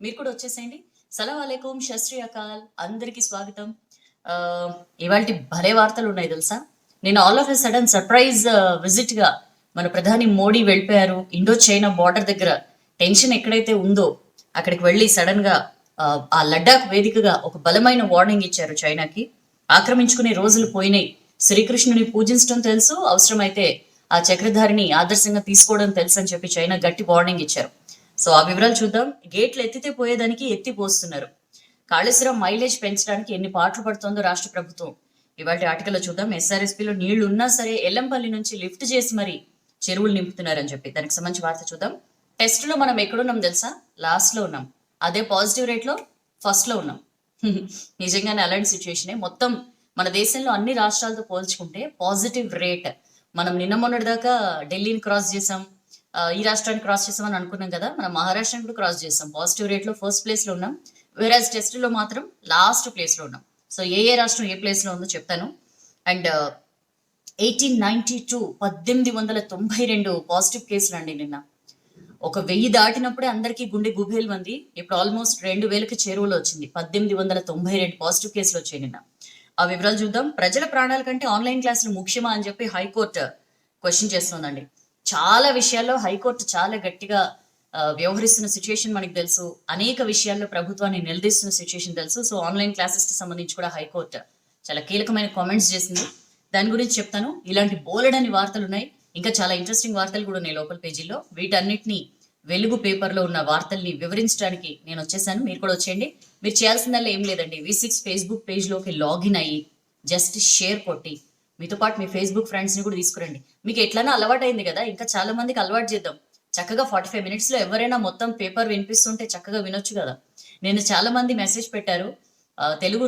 మీరు కూడా వచ్చేసేయండి. సలాం అలైకుం, శస్త్రీ అకాల్, అందరికి స్వాగతం. ఇవాళ భలే వార్తలు ఉన్నాయి తెలుసా. నేను all of a sudden surprise visit గా మన ప్రధాని మోడీ వెళ్ళిపోయారు. ఇండో చైనా బార్డర్ దగ్గర టెన్షన్ ఎక్కడైతే ఉందో అక్కడికి వెళ్ళి సడన్ గా ఆ లడ్డాక్ వేదికగా ఒక బలమైన వార్నింగ్ ఇచ్చారు చైనాకి. ఆక్రమించుకునే రోజులు పోయినాయి. శ్రీకృష్ణుని పూజించడం తెలుసు, అవసరమైతే ఆ చక్రధారిని ఆదర్శంగా తీసుకోవడం తెలుసు అని చెప్పి చైనా గట్టి వార్నింగ్ ఇచ్చారు. సో ఆ వివరాలు చూద్దాం. గేట్లు ఎత్తితే పోయేదానికి ఎత్తిపోస్తున్నారు. కాళేశ్వరం మైలేజ్ పెంచడానికి ఎన్ని పాటలు పడుతోందో రాష్ట్ర ప్రభుత్వం. ఇవాళ ఆర్టికల్లో చూద్దాం. ఎస్ఆర్ఎస్పీలో నీళ్లు ఉన్నా సరే ఎల్లంపల్లి నుంచి లిఫ్ట్ చేసి మరి చెరువులు నింపుతున్నారని చెప్పి దానికి సంబంధించి వార్త చూద్దాం. టెస్ట్ లో మనం ఎక్కడున్నాం తెలుసా? లాస్ట్ లో ఉన్నాం. అదే పాజిటివ్ రేట్ లో ఫస్ట్ లో ఉన్నాం. నిజంగానే అలాంటి సిచ్యువేషనే. మొత్తం మన దేశంలో అన్ని రాష్ట్రాలతో పోల్చుకుంటే పాజిటివ్ రేట్ మనం నిన్న మొన్నటి దాకా ఢిల్లీని క్రాస్ చేసాం, ఈ రాష్ట్రాన్ని క్రాస్ చేసాం అని అనుకున్నాం కదా. మనం మహారాష్ట్రని కూడా క్రాస్ చేసాం. పాజిటివ్ రేట్ లో ఫస్ట్ ప్లేస్ లో ఉన్నాం. వేరాజ్ టెస్ట్ లో మాత్రం లాస్ట్ ప్లేస్ లో ఉన్నాం. సో ఏ రాష్ట్రం ఏ ప్లేస్ లో ఉందో చెప్తాను. అండ్ 1892 1892 పాజిటివ్ కేసులు అండి నిన్న. ఒక 1000 దాటినప్పుడే అందరికీ గుండె గుబేలు మంది. ఇప్పుడు ఆల్మోస్ట్ 2000కి చేరువలో వచ్చింది. 1892 పాజిటివ్ కేసులు వచ్చాయి నిన్న. ఆ వివరాలు చూద్దాం. ప్రజల ప్రాణాల కంటే ఆన్లైన్ క్లాసులు ముఖ్యమా అని చెప్పి హైకోర్టు క్వశ్చన్ చేస్తోందండి. చాలా విషయాల్లో హైకోర్టు చాలా గట్టిగా వ్యవహరిస్తున్న సిచ్యుయేషన్ మనకి తెలుసు. అనేక విషయాల్లో ప్రభుత్వాన్ని నిలదీస్తున్న సిచ్యుయేషన్ తెలుసు. సో ఆన్లైన్ క్లాసెస్ కి సంబంధించి కూడా హైకోర్టు చాలా కీలకమైన కామెంట్స్ చేసింది. దాని గురించి చెప్తాను. ఇలాంటి బోలెడని వార్తలు ఉన్నాయి. ఇంకా చాలా ఇంట్రెస్టింగ్ వార్తలు కూడా ఉన్నాయి లోపల పేజీలో. వీటన్నిటిని వెలుగు పేపర్లో ఉన్న వార్తల్ని వివరించడానికి నేను వచ్చేసాను. మీరు కూడా వచ్చేయండి. మీరు చేయాల్సిందల్లా ఏం లేదండి. V6 ఫేస్బుక్ పేజ్లోకి లాగిన్ అయ్యి జస్ట్ షేర్ కొట్టి మీతో పాటు మీ ఫేస్బుక్ ఫ్రెండ్స్ని కూడా తీసుకురండి. మీకు ఎట్లన్నా అలవాటు అయింది కదా, ఇంకా చాలా మందికి అలవాటు చేద్దాం. చక్కగా 45 మినిట్స్లో ఎవరైనా మొత్తం పేపర్ వినిపిస్తుంటే చక్కగా వినొచ్చు కదా. నేను చాలా మంది మెసేజ్ పెట్టారు, తెలుగు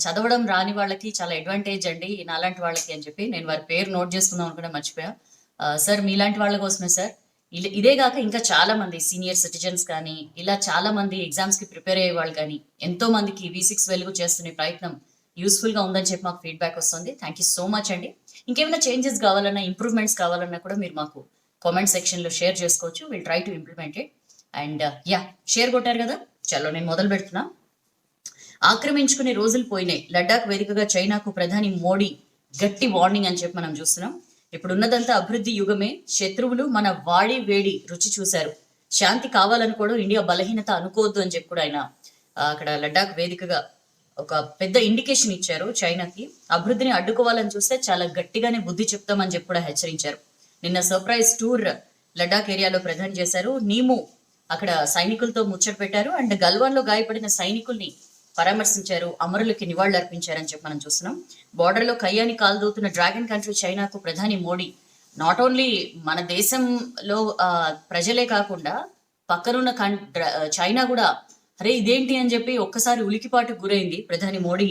చదవడం రాని వాళ్ళకి చాలా అడ్వాంటేజ్ అండి నాలాంటి వాళ్ళకి అని చెప్పి. నేను వారి పేరు నోట్ చేసుకుందాం అనుకున్నా, మర్చిపోయా. సార్ మీలాంటి వాళ్ళ కోసమే సార్. ఇదే కాక ఇంకా చాలా మంది సీనియర్ సిటిజన్స్ కానీ ఇలా చాలా మంది ఎగ్జామ్స్ కి ప్రిపేర్ అయ్యే వాళ్ళు కానీ ఎంతో మందికి V6 వెలుగు చేస్తున్న ప్రయత్నం యూస్ఫుల్ గా ఉందని చెప్పి మాకు ఫీడ్బ్యాక్ వస్తుంది. థ్యాంక్ యూ సో మచ్ అండి. ఇంకేమైనా చేంజెస్ కావాలన్నా, ఇంప్రూవ్మెంట్స్ కావాలన్నా కూడా మీరు మాకు కామెంట్ సెక్షన్ లో షేర్ చేసుకోవచ్చు. Will try to implement it. And yeah, share కొట్టారు కదా, చలో నేను మొదలు పెడుతున్నా. ఆక్రమించుకునే రోజులు పోయినాయి. లడ్డాక్ వేదికగా చైనాకు ప్రధాని మోడీ గట్టి వార్నింగ్ అని చెప్పి మనం చూస్తున్నాం. ఇప్పుడున్నదంతా అభివృద్ధి యుగమే. శత్రువులు మన వాడి వేడి రుచి చూశారు. శాంతి కావాలనుకోవడం ఇండియా బలహీనత అనుకోవద్దు అని చెప్పి కూడా ఆయన అక్కడ లడ్డాక్ వేదికగా ఒక పెద్ద ఇండికేషన్ ఇచ్చారు చైనాకి. అభివృద్ధిని అడ్డుకోవాలని చూస్తే చాలా గట్టిగానే బుద్ధి చెప్తామని చెప్పి కూడా హెచ్చరించారు. నిన్న సర్ప్రైజ్ టూర్ లడ్డాక్ ఏరియాలో ప్రధాని చేశారు. నీము అక్కడ సైనికులతో ముచ్చట పెట్టారు. అండ్ గల్వాన్ లో గాయపడిన సైనికుల్ని పరామర్శించారు, అమరులకి నివాళులు అర్పించారని చెప్పి మనం చూస్తున్నాం. బార్డర్ లో కయ్యాని కాల్దవుతున్న డ్రాగన్ కంట్రీ చైనాకు ప్రధాని మోడీ నాట్ ఓన్లీ మన దేశంలో ప్రజలే కాకుండా పక్కనున్న చైనా కూడా అరే ఇదేంటి అని చెప్పి ఒక్కసారి ఉలికిపాటుకు గురైంది ప్రధాని మోడీ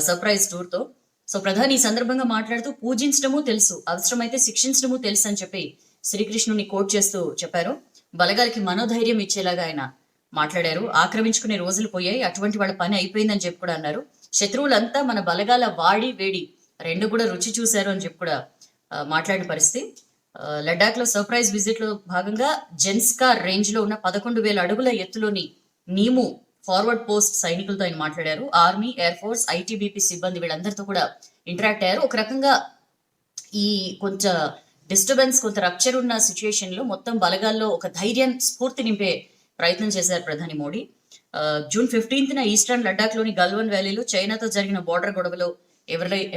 సర్ప్రైజ్ టూర్ తో. సో ప్రధాని ఈ సందర్భంగా మాట్లాడుతూ పూజించడము తెలుసు, అవసరమైతే శిక్షించడము తెలుసు అని చెప్పి శ్రీకృష్ణుని కోట్ చేస్తూ చెప్పారు. బలగాలకి మనోధైర్యం ఇచ్చేలాగా ఆయన మాట్లాడారు. ఆక్రమించుకునే రోజులు పోయాయి, అటువంటి వాళ్ళ పని అయిపోయిందని చెప్పి కూడా అన్నారు. శత్రువులంతా మన బలగాల వాడి వేడి రెండు కూడా రుచి చూశారు అని చెప్పి కూడా మాట్లాడిన పరిస్థితి. లడాక్ లో సర్ప్రైజ్ విజిట్ లో భాగంగా జెన్స్కార్ రేంజ్ లో ఉన్న 11,000 అడుగుల ఎత్తులోని నీము ఫార్వర్డ్ పోస్ట్ సైనికులతో ఆయన మాట్లాడారు. ఆర్మీ, ఎయిర్ ఫోర్స్, ITBP సిబ్బంది వీళ్ళందరితో కూడా ఇంటరాక్ట్ అయ్యారు. ఒక రకంగా ఈ కొంచెం డిస్టర్బెన్స్, కొంత రప్చర్ ఉన్న సిచ్యుయేషన్ లో మొత్తం బలగాల్లో ఒక ధైర్యం, స్ఫూర్తి నింపే ప్రయత్నం చేశారు ప్రధాని మోడీ. జూన్ 15న ఈస్టర్న్ లడ్డాక్ లోని గల్వన్ వ్యాలీలో చైనాతో జరిగిన బార్డర్ గొడవలో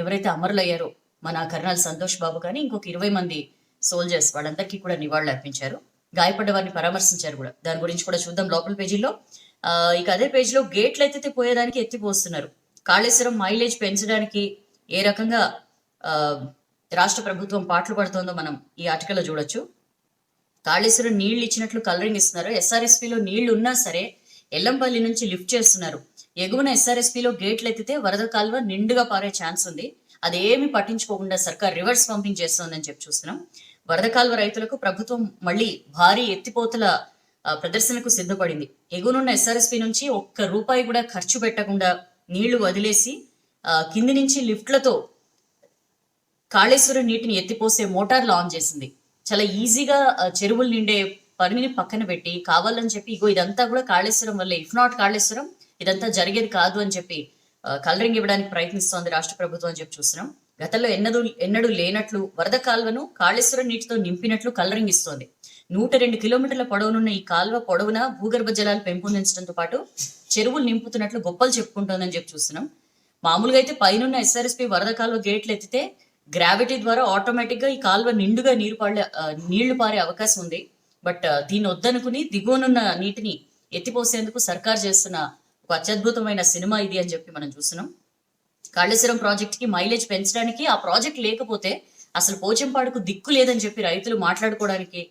ఎవరైతే అమరులయ్యారో మన కర్నల్ సంతోష్ బాబు కానీ ఇంకొక 20 మంది సోల్జర్స్, వాళ్ళందరికీ కూడా నివాళులు అర్పించారు. గాయపడ్డ వారిని పరామర్శించారు కూడా. దాని గురించి కూడా చూద్దాం లోపల పేజీలో. ఇక అదే పేజీలో గేట్లు ఎత్తితే పోయేదానికి ఎత్తిపోస్తున్నారు. కాళేశ్వరం మైలేజ్ పెంచడానికి ఏ రకంగా రాష్ట్ర ప్రభుత్వం పాటలు పడుతోందో మనం ఈ ఆర్టికల్లో చూడొచ్చు. కాళేశ్వరం నీళ్లు ఇచ్చినట్లు కలరింగ్ ఇస్తున్నారు. SRSPలో నీళ్లు ఉన్నా సరే ఎల్లంపల్లి నుంచి లిఫ్ట్ చేస్తున్నారు. ఎగువన SRSPలో గేట్లు ఎత్తితే వరద కాల్వ నిండుగా పారే ఛాన్స్ ఉంది. అదేమి పట్టించుకోకుండా సర్కార్ రివర్స్ పంపింగ్ చేస్తోందని చెప్పి చూస్తున్నాం. వరద కాల్వ రైతులకు ప్రభుత్వం మళ్ళీ భారీ ఎత్తిపోతల ప్రదర్శనకు సిద్ధపడింది. ఎగువనున్న SRSP నుంచి ₹1 కూడా ఖర్చు పెట్టకుండా నీళ్లు వదిలేసి కింది నుంచి లిఫ్ట్లతో కాళేశ్వరం నీటిని ఎత్తిపోసే మోటార్లు ఆన్ చేసింది. చాలా ఈజీగా చెరువులు నిండే పనిని పక్కన పెట్టి కావాలని చెప్పి ఇగో ఇదంతా కూడా కాళేశ్వరం వల్లే, ఇఫ్ నాట్ కాళేశ్వరం ఇదంతా జరిగేది కాదు అని చెప్పి కలరింగ్ ఇవ్వడానికి ప్రయత్నిస్తోంది రాష్ట్ర ప్రభుత్వం అని చెప్పి చూస్తున్నాం. గతంలో ఎన్నడూ లేనట్లు వరద కాల్వను కాళేశ్వరం నీటితో నింపినట్లు కలరింగ్ ఇస్తోంది. 102 కిలోమీటర్ల పొడవునున్న ఈ కాల్వ పొడవున భూగర్భ జలాలు పెంపొందించడంతో పాటు చెరువులు నింపుతున్నట్లు గొప్పలు చెప్పుకుంటోందని చెప్పి చూస్తున్నాం. మామూలుగా అయితే పైనున్న ఎస్ఆర్ఎస్పి వరద కాల్వ గేట్లు ఎత్తితే గ్రావిటీ ద్వారా ఆటోమేటిక్ గా ఈ కాల్వ నిండుగా నీళ్లు పారే అవకాశం ఉంది. బట్ దీన్ని వద్దనుకుని దిగువనున్న నీటిని ఎత్తిపోసేందుకు సర్కార్ చేస్తున్న ఒక అత్యద్భుతమైన సినిమా ఇది అని చెప్పి మనం చూస్తున్నాం. కాళేశ్వరం ప్రాజెక్ట్ కి మైలేజ్ పెంచడానికి ఆ ప్రాజెక్ట్ లేకపోతే అసలు పోచంపాడుకు దిక్కు లేదని చెప్పి రైతులు మాట్లాడుకోవడానికి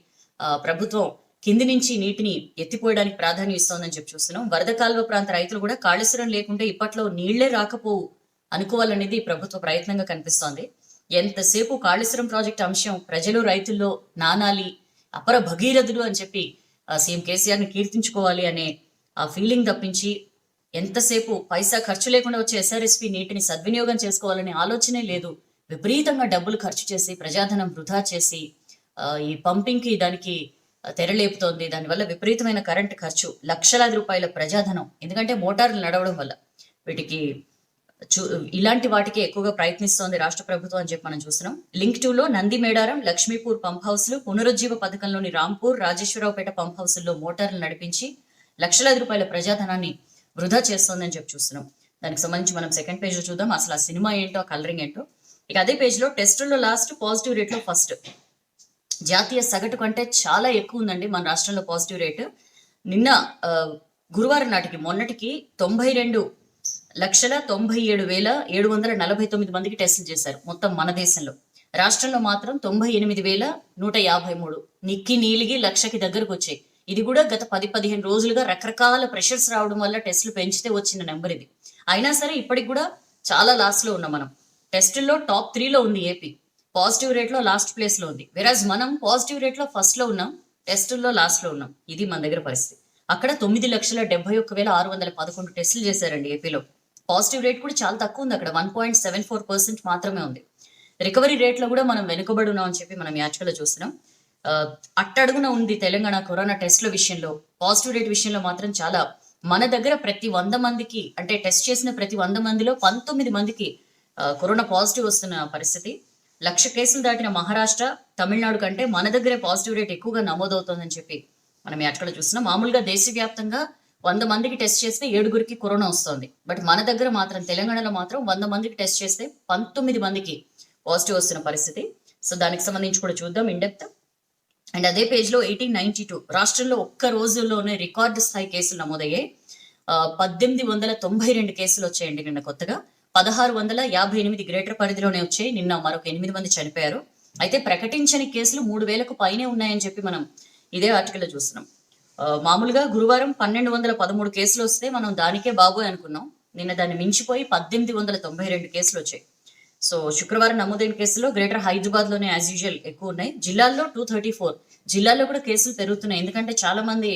ప్రభుత్వం కింది నుంచి నీటిని ఎత్తిపోయడానికి ప్రాధాన్యం ఇస్తోందని చెప్పి చూస్తున్నాం. వరద కాల్వ ప్రాంత రైతులు కూడా కాళేశ్వరం లేకుంటే ఇప్పట్లో నీళ్లే రాకపోవు అనుకోవాలనేది ప్రభుత్వ ప్రయత్నంగా కనిపిస్తోంది. ఎంతసేపు కాళేశ్వరం ప్రాజెక్ట్ అంశం ప్రజలు రైతుల్లో నానాలి, అపర భగీరథుడు అని చెప్పి సీఎం కేసీఆర్ ని కీర్తించుకోవాలి అనే ఆ ఫీలింగ్ తప్పించి ఎంతసేపు పైసా ఖర్చు లేకుండా వచ్చే ఎస్ఆర్ఎస్పి నీటిని సద్వినియోగం చేసుకోవాలనే ఆలోచనే లేదు. విపరీతంగా డబ్బులు ఖర్చు చేసి ప్రజాధనం వృధా చేసి ఈ పంపింగ్ కి దానికి తెరలేపుతోంది. దానివల్ల విపరీతమైన కరెంట్ ఖర్చు, లక్షలాది రూపాయల ప్రజాధనం. ఎందుకంటే మోటార్లు నడవడం వల్ల వీటికి ఇలాంటి వాటికి ఎక్కువగా ప్రయత్నిస్తోంది రాష్ట్ర ప్రభుత్వం అని చెప్పి మనం చూస్తున్నాం. లింక్ 2లో నంది మేడారం, లక్ష్మీపూర్ పంప్ హౌస్లు, పునరుజ్జీవ పథకంలోని రాంపూర్, రాజేశ్వరరావుపేట పంప్ హౌస్ల్లో మోటార్లు నడిపించి లక్షలాది రూపాయల ప్రజాధనాన్ని వృధా చేస్తోందని చెప్పి చూస్తున్నాం. దానికి సంబంధించి మనం సెకండ్ పేజ్ లో చూద్దాం అసలు ఆ సినిమా ఏంటో, ఆ కలరింగ్ ఏంటో. ఇక అదే పేజ్ లో టెస్టుల్లో లాస్ట్, పాజిటివ్ రేట్ లో ఫస్ట్. జాతీయ సగటు కంటే చాలా ఎక్కువ ఉందండి మన రాష్ట్రంలో పాజిటివ్ రేటు. నిన్న గురువారం నాటికి మొన్నటికి 92,97,749 మందికి టెస్టులు చేశారు మొత్తం మన దేశంలో. రాష్ట్రంలో మాత్రం 98,153 నిక్కి నీలిగి లక్షకి దగ్గరకు వచ్చాయి. ఇది కూడా గత 10-15 రోజులుగా రకరకాల ప్రెషర్స్ రావడం వల్ల టెస్టులు పెంచితే వచ్చిన నెంబర్ ఇది. అయినా సరే ఇప్పటికి కూడా చాలా లాస్ట్ లో ఉన్నాం మనం. టెస్టుల్లో టాప్ 3లో ఉంది ఏపీ, పాజిటివ్ రేట్ లో లాస్ట్ ప్లేస్ లో ఉంది. వెరాజ్ మనం పాజిటివ్ రేట్ లో ఫస్ట్ లో ఉన్నాం, టెస్టుల్లో లాస్ట్ లో ఉన్నాం. ఇది మన దగ్గర పరిస్థితి. అక్కడ 9,71,611 టెస్టులు చేశారండి ఏపీలో. పాజిటివ్ రేట్ కూడా చాలా తక్కువ ఉంది, అక్కడ 1.74% మాత్రమే ఉంది. రికవరీ రేట్ లో కూడా మనం వెనుకబడి ఉన్నాం అని చెప్పి మనం యాక్చువల్గా చూస్తున్నాం. అట్టడుగున ఉంది తెలంగాణ కరోనా టెస్ట్ల విషయంలో. పాజిటివ్ రేట్ విషయంలో మాత్రం చాలా మన దగ్గర ప్రతి 100 మందికి అంటే టెస్ట్ చేసిన ప్రతి 100 మందిలో 19 మందికి కరోనా పాజిటివ్ వస్తున్న పరిస్థితి. 1,00,000 కేసులు దాటిన మహారాష్ట్ర, తమిళనాడు కంటే మన దగ్గరే పాజిటివ్ రేట్ ఎక్కువగా నమోదవుతోందని చెప్పి మనం యాక్చువల్గా చూస్తున్నాం. మామూలుగా దేశవ్యాప్తంగా 100 మందికి టెస్ట్ చేస్తే 7 కరోనా వస్తుంది. బట్ మన దగ్గర మాత్రం తెలంగాణలో మాత్రం 100 మందికి టెస్ట్ చేస్తే 19 మందికి పాజిటివ్ వస్తున్న పరిస్థితి. సో దానికి సంబంధించి కూడా చూద్దాం ఇండెప్త్. అండ్ అదే పేజ్ లో 1892 రాష్ట్రంలో ఒక్క రోజుల్లోనే రికార్డు స్థాయి కేసులు నమోదయ్యాయి. 1,892 కేసులు వచ్చాయండి నిన్న కొత్తగా. 1,658 గ్రేటర్ పరిధిలోనే వచ్చాయి. నిన్న మరొక 8 మంది చనిపోయారు. అయితే ప్రకటించని కేసులు 3,000కు పైనే ఉన్నాయని చెప్పి మనం ఇదే ఆర్టికల్లో చూస్తున్నాం. మామూలుగా గురువారం 1,213 కేసులు వస్తే మనం దానికే బాబోయ్ అనుకున్నాం. నిన్న దాన్ని మించిపోయి 1,892 కేసులు వచ్చాయి. సో శుక్రవారం నమోదైన కేసులో గ్రేటర్ హైదరాబాద్ లోనే యాజ్ యూజువల్ ఎక్కువ ఉన్నాయి. జిల్లాల్లో 234 జిల్లాల్లో కూడా కేసులు పెరుగుతున్నాయి. ఎందుకంటే చాలా మంది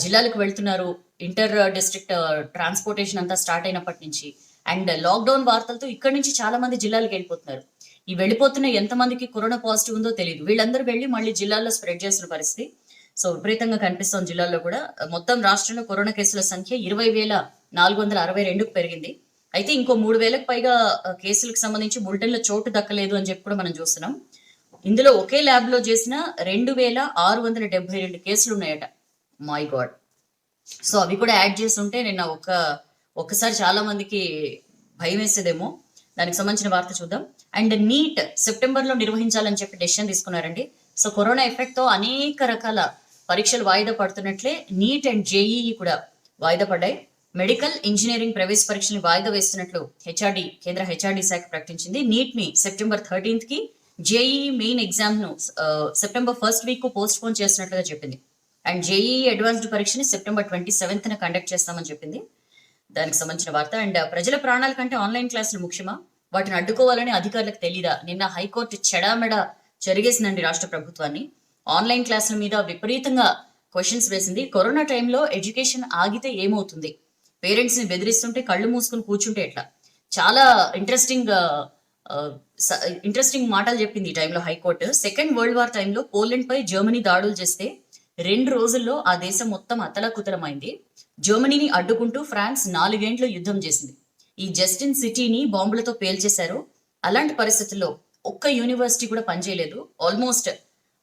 జిల్లాలకు వెళ్తున్నారు. ఇంటర్ డిస్ట్రిక్ట్ ట్రాన్స్పోర్టేషన్ అంతా స్టార్ట్ అయినప్పటి నుంచి అండ్ లాక్డౌన్ వార్తలతో ఇక్కడ నుంచి చాలా మంది జిల్లాలకు వెళ్ళిపోతున్నారు. ఈ వెళ్ళిపోతున్న ఎంతమందికి కరోనా పాజిటివ్ ఉందో తెలియదు. వీళ్ళందరూ వెళ్ళి మళ్ళీ జిల్లాల్లో స్ప్రెడ్ చేస్తున్న పరిస్థితి. సో విపరీతంగా కనిపిస్తోంది జిల్లాల్లో కూడా. మొత్తం రాష్ట్రంలో కరోనా కేసుల సంఖ్య 20,462కు పెరిగింది. అయితే ఇంకో 3,000కు పైగా కేసులకు సంబంధించి బులెటిన్లో చోటు దక్కలేదు అని చెప్పి కూడా మనం చూస్తున్నాం. ఇందులో ఒకే ల్యాబ్ లో చేసిన 2,672 కేసులు ఉన్నాయట. My God. సో అవి కూడా యాడ్ చేసి ఉంటే నిన్న ఒక్కసారి చాలా మందికి భయం వేసేదేమో. దానికి సంబంధించిన వార్త చూద్దాం. అండ్ నీట్ సెప్టెంబర్ లో నిర్వహించాలని చెప్పి డెసిషన్ తీసుకున్నారండి. సో కరోనా ఎఫెక్ట్ తో అనేక రకాల పరీక్షలు వాయిదా పడుతున్నట్లే నీట్ అండ్ జేఈఈ కూడా వాయిదా పడ్డాయి. మెడికల్ ఇంజనీరింగ్ ప్రవేశ పరీక్షల్ని వాయిదా వేస్తున్నట్లు కేంద్ర హెచ్ఆర్డి శాఖ ప్రకటించింది. నీట్ ని సెప్టెంబర్ 13th కి, జేఈఈ మెయిన్ ఎగ్జామ్ ను సెప్టెంబర్ 1st వీక్ కు పోస్ట్ పోన్ చేస్తున్నట్లుగా చెప్పింది. అండ్ జేఈఈ అడ్వాన్స్డ్ పరీక్షని సెప్టెంబర్ 27th కండక్ట్ చేస్తామని చెప్పింది. దానికి సంబంధించిన వార్త. అండ్ ప్రజల ప్రాణాల కంటే ఆన్లైన్ క్లాసులు ముఖ్యమా, వాటిని అడ్డుకోవాలని అధికారులకు తెలీదా? నిన్న హైకోర్టు చెడామెడ జరిగేసిందండి రాష్ట్ర ప్రభుత్వాన్ని. ఆన్లైన్ క్లాసుల మీద విపరీతంగా క్వశ్చన్స్ వేసింది. కరోనా టైంలో ఎడ్యుకేషన్ ఆగితే ఏమవుతుంది, పేరెంట్స్ ని బెదిరిస్తుంటే కళ్ళు మూసుకుని కూర్చుంటే ఎట్లా, చాలా ఇంట్రెస్టింగ్ మాటలు చెప్పింది ఈ టైంలో హైకోర్టు. సెకండ్ వరల్డ్ వార్ టైంలో పోలాండ్ పై జర్మనీ దాడులు చేస్తే 2 రోజుల్లో ఆ దేశం మొత్తం అతలాకుతలమైంది. జర్మనీని అడ్డుకుంటూ ఫ్రాన్స్ 4 ఏండ్లు యుద్ధం చేసింది. ఈ జస్టిన్ సిటీని బాంబులతో పేల్చేశారు. అలాంటి పరిస్థితుల్లో ఒక్క యూనివర్సిటీ కూడా పనిచేయలేదు. ఆల్మోస్ట్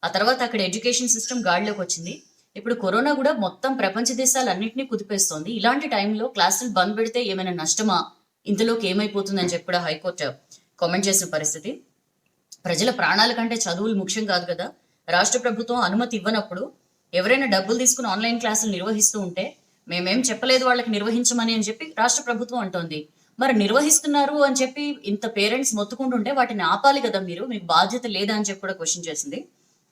ఆ తర్వాత అక్కడ ఎడ్యుకేషన్ సిస్టమ్ గాడిలోకి వచ్చింది. ఇప్పుడు కరోనా కూడా మొత్తం ప్రపంచ దేశాలన్నింటినీ కుదిపేస్తోంది. ఇలాంటి టైంలో క్లాసులు బంద్ పెడితే ఏమైనా నష్టమా, ఇంతలోకి ఏమైపోతుందని చెప్పి కూడా హైకోర్టు కామెంట్ చేసిన పరిస్థితి. ప్రజల ప్రాణాల కంటే చదువులు ముఖ్యం కాదు కదా. రాష్ట్ర ప్రభుత్వం అనుమతి ఇవ్వనప్పుడు ఎవరైనా డబ్బులు తీసుకుని ఆన్లైన్ క్లాసులు నిర్వహిస్తూ ఉంటే మేమేం చెప్పలేదు వాళ్ళకి నిర్వహించమని అని చెప్పి రాష్ట్ర ప్రభుత్వం అంటోంది. మరి నిర్వహిస్తున్నారు అని చెప్పి ఇంత పేరెంట్స్ మొత్తుకుంటుంటే వాటిని ఆపాలి కదా మీరు, మీకు బాధ్యత లేదా అని చెప్పి కూడా క్వశ్చన్ చేసింది.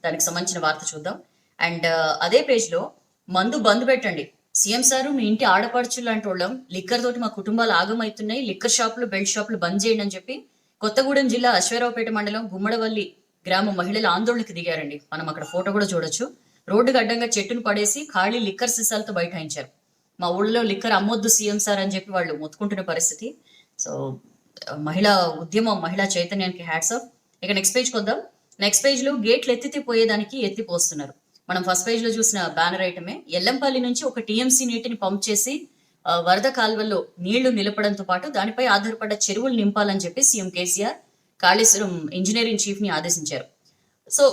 దానికి సంబంధించిన వార్త చూద్దాం. అండ్ అదే పేజ్ లో మందు బంద్ పెట్టండి, సీఎం సారు మీ ఇంటి ఆడపడుచు లాంటి వాళ్ళం, లిక్కర్ తోటి మా కుటుంబాలు ఆగమవుతున్నాయి, లిక్కర్ షాపులు బెల్ట్ షాపులు బంద్ చేయండి అని చెప్పి కొత్తగూడెం జిల్లా అశ్వారావుపేట మండలం గుమ్మడవల్లి గ్రామ మహిళల ఆందోళనకు దిగారండి. మనం అక్కడ ఫోటో కూడా చూడొచ్చు. రోడ్డుకు అడ్డంగా చెట్టును పడేసి ఖాళీ లిక్కర్ సీసాలతో బైఠాయించారు. మా ఊళ్ళో లిక్కర్ అమ్మొద్దు సీఎం సార్ అని చెప్పి వాళ్ళు మొత్తుకుంటున్న పరిస్థితి. సో మహిళా ఉద్యమం, మహిళా చైతన్యానికి హ్యాట్స్ ఆఫ్. ఇక నెక్స్ట్ పేజ్కి వద్దాం. నెక్స్ట్ పేజ్ లో గేట్లు ఎత్తితే పోయేదానికి ఎత్తిపోస్తున్నారు. మనం ఫస్ట్ పేజ్ లో చూసిన బ్యానర్ ఐటమే. ఎల్లంపల్లి నుంచి ఒక టీఎంసీ నీటిని పంప్ చేసి వరద కాల్వల్లో నీళ్లు నిలపడంతో పాటు దానిపై ఆధారపడ్డ చెరువులు నింపాలని చెప్పి CM KCR Kaleshwaram engineering chief ని ఆదేశించారు. సో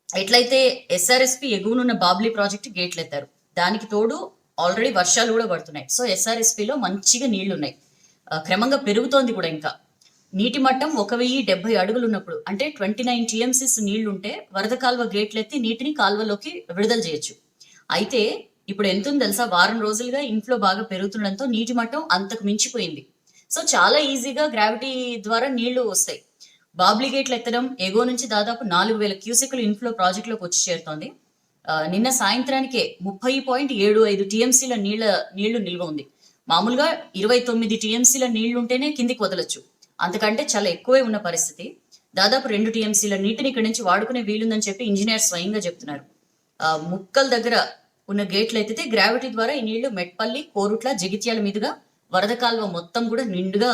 ఎట్లయితే ఎస్ఆర్ఎస్పి ఎగువనున్న బాబ్లీ ప్రాజెక్టు గేట్లు ఎత్తారు, దానికి తోడు ఆల్రెడీ వర్షాలు కూడా పడుతున్నాయి. సో ఎస్ఆర్ఎస్పిలో మంచిగా నీళ్లు ఉన్నాయి, క్రమంగా పెరుగుతోంది కూడా. ఇంకా నీటి మట్టం 1070 అడుగులు ఉన్నప్పుడు అంటే 29 టీఎంసీస్ నీళ్లుంటే వరద కాల్వ గేట్లు ఎత్తి నీటిని కాల్వలోకి విడుదల చేయొచ్చు. అయితే ఇప్పుడు ఎంత ఉంది తెలుసా, వారం రోజులుగా ఇన్ఫ్లో బాగా పెరుగుతుండడంతో నీటి మట్టం అంతకు మించిపోయింది. సో చాలా ఈజీగా గ్రావిటీ ద్వారా నీళ్లు వస్తాయి. బాబ్లీ గేట్లు ఎత్తడం ఎగువ నుంచి దాదాపు 4000 క్యూసెక్లు ఇన్ఫ్లో ప్రాజెక్టులోకి వచ్చి చేరుతోంది. నిన్న సాయంత్రానికే 30.75 టీఎంసీల నీళ్లు నిల్వ ఉంది. మామూలుగా 29 టీఎంసీల నీళ్లు ఉంటేనే కిందికి వదలొచ్చు, అంతకంటే చాలా ఎక్కువే ఉన్న పరిస్థితి. దాదాపు 2 టీఎంసీల నీటిని ఇక్కడి నుంచి వాడుకునే వీలుందని చెప్పి ఇంజనీర్ స్వయంగా చెప్తున్నారు. ముక్కల దగ్గర ఉన్న గేట్లు ఎత్తితే గ్రావిటీ ద్వారా ఈ నీళ్లు మెట్పల్లి, కోరుట్ల, జగిత్యాల మీదుగా వరద కాల్వ మొత్తం కూడా నిండుగా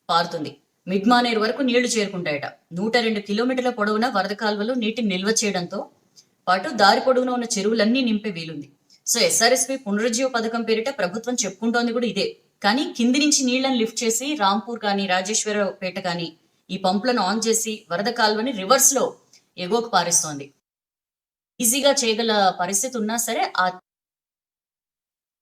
పారుతుంది. మిడ్మానేర్ వరకు నీళ్లు చేరుకుంటాయట. 102 కిలోమీటర్ల పొడవున వరద కాల్వలో నీటిని నిల్వ చేయడంతో పాటు దారి పొడవున ఉన్న చెరువులన్నీ నింపే వీలుంది. సో ఎస్ఆర్ఎస్పి పునరుజ్జీవ పథకం పేరిట ప్రభుత్వం చెప్పుకుంటోంది కూడా ఇదే. కానీ కింది నుంచి నీళ్లను లిఫ్ట్ చేసి రాంపూర్ కానీ రాజేశ్వరపేట కానీ ఈ పంపులను ఆన్ చేసి వరద కాల్వని రివర్స్ లో ఎగువకు పారిస్తోంది. ఈజీగా చేయగల పరిస్థితి ఉన్నా సరే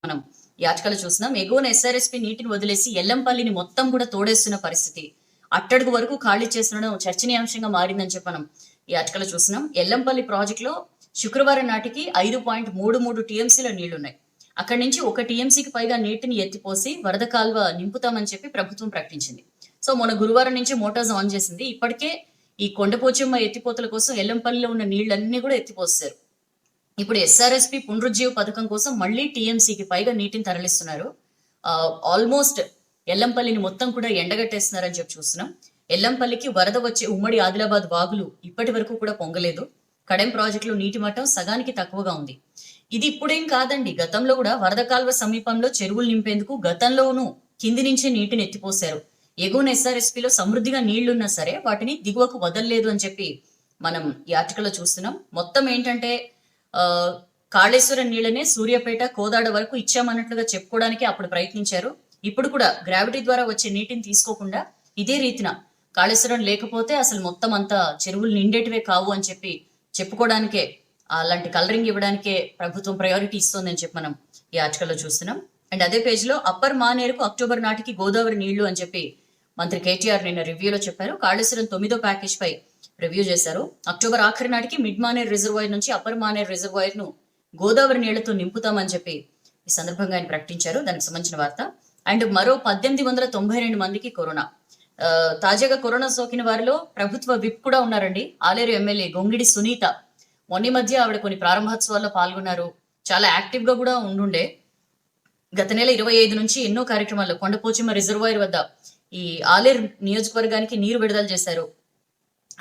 మనం ఈ ఆటకలు చూస్తున్నాం. ఎగువన ఎస్ఆర్ఎస్పి నీటిని వదిలేసి ఎల్లంపల్లిని మొత్తం కూడా తోడేస్తున్న పరిస్థితి, అట్టడుగు వరకు ఖాళీ చేస్తుండడం చర్చనీయాంశంగా మారిందని చెప్పి మనం ఈ ఆటకలు చూస్తున్నాం. ఎల్లంపల్లి ప్రాజెక్ట్ లో శుక్రవారం నాటికి 5.33 టీఎంసీల నీళ్లున్నాయి. అక్కడి నుంచి 1 టీఎంసీకి పైగా నీటిని ఎత్తిపోసి వరద కాల్వ నింపుతామని చెప్పి ప్రభుత్వం ప్రకటించింది. సో మొన్న గురువారం నుంచి మోటార్స్ ఆన్ చేసింది. ఇప్పటికే ఈ కొండపోచమ్మ ఎత్తిపోతల కోసం ఎల్లంపల్లిలో ఉన్న నీళ్లన్నీ కూడా ఎత్తిపోస్తారు. ఇప్పుడు ఎస్ఆర్ఎస్పి పునరుజ్జీవ పథకం కోసం మళ్ళీ టీఎంసీకి పైగా నీటిని తరలిస్తున్నారు. ఆల్మోస్ట్ ఎల్లంపల్లిని మొత్తం కూడా ఎండగట్టేస్తున్నారని చెప్పి చూస్తున్నాం. ఎల్లంపల్లికి వరద వచ్చే ఉమ్మడి ఆదిలాబాద్ వాగులు ఇప్పటి వరకు కూడా పొంగలేదు. కడెం ప్రాజెక్టులో నీటి మట్టం సగానికి తక్కువగా ఉంది. ఇది ఇప్పుడేం కాదండి, గతంలో కూడా వరద కాల్వ సమీపంలో చెరువులు నింపేందుకు గతంలోనూ కింది నుంచే నీటిని ఎత్తిపోశారు. ఎగువన ఎస్ఆర్ఎస్పిలో సమృద్ధిగా నీళ్లున్నా సరే వాటిని దిగువకు వదలలేదు అని చెప్పి మనం ఈ ఆర్టికల్లో చూస్తున్నాం. మొత్తం ఏంటంటే కాళేశ్వరం నీళ్ళనే సూర్యాపేట, కోదాడ వరకు ఇచ్చామన్నట్లుగా చెప్పుకోవడానికి అప్పుడు ప్రయత్నించారు. ఇప్పుడు కూడా గ్రావిటీ ద్వారా వచ్చే నీటిని తీసుకోకుండా ఇదే రీతిన కాళేశ్వరం లేకపోతే అసలు మొత్తం అంతా చెరువులు నిండేటివే కావు అని చెప్పి చెప్పుకోవడానికే, అలాంటి కలరింగ్ ఇవ్వడానికే ప్రభుత్వం ప్రయారిటీ ఇస్తోందని చెప్పి మనం ఈ ఆర్టికల్లో చూస్తున్నాం. అండ్ అదే పేజ్ లో అప్పర్ మానేరుకు అక్టోబర్ నాటికి గోదావరి నీళ్లు అని చెప్పి మంత్రి కేటీఆర్ నిన్న రివ్యూలో చెప్పారు. కాళేశ్వరం 9వ ప్యాకేజ్ పై రివ్యూ చేశారు. అక్టోబర్ ఆఖరి నాటికి మిడ్ మానేర్ రిజర్వాయర్ నుంచి అప్పర్ మానేర్ రిజర్వాయర్ ను గోదావరి నీళ్లతో నింపుతామని చెప్పి ఈ సందర్భంగా ఆయన ప్రకటించారు. దానికి సంబంధించిన వార్త. అండ్ మరో 1892 మందికి కరోనా. తాజాగా కరోనా సోకిన వారిలో ప్రభుత్వ విప్ కూడా ఉన్నారండి. ఆలేరు ఎమ్మెల్యే గొంగిడి సునీత మొన్న మధ్య ఆవిడ కొన్ని ప్రారంభోత్సవాల్లో పాల్గొన్నారు. చాలా యాక్టివ్ గా కూడా ఉండుండే. గత నెల 25 నుంచి ఎన్నో కార్యక్రమాల్లో కొండపోచమ్మ రిజర్వాయర్ వద్ద ఈ ఆలేరు నియోజకవర్గానికి నీరు విడుదల చేశారు.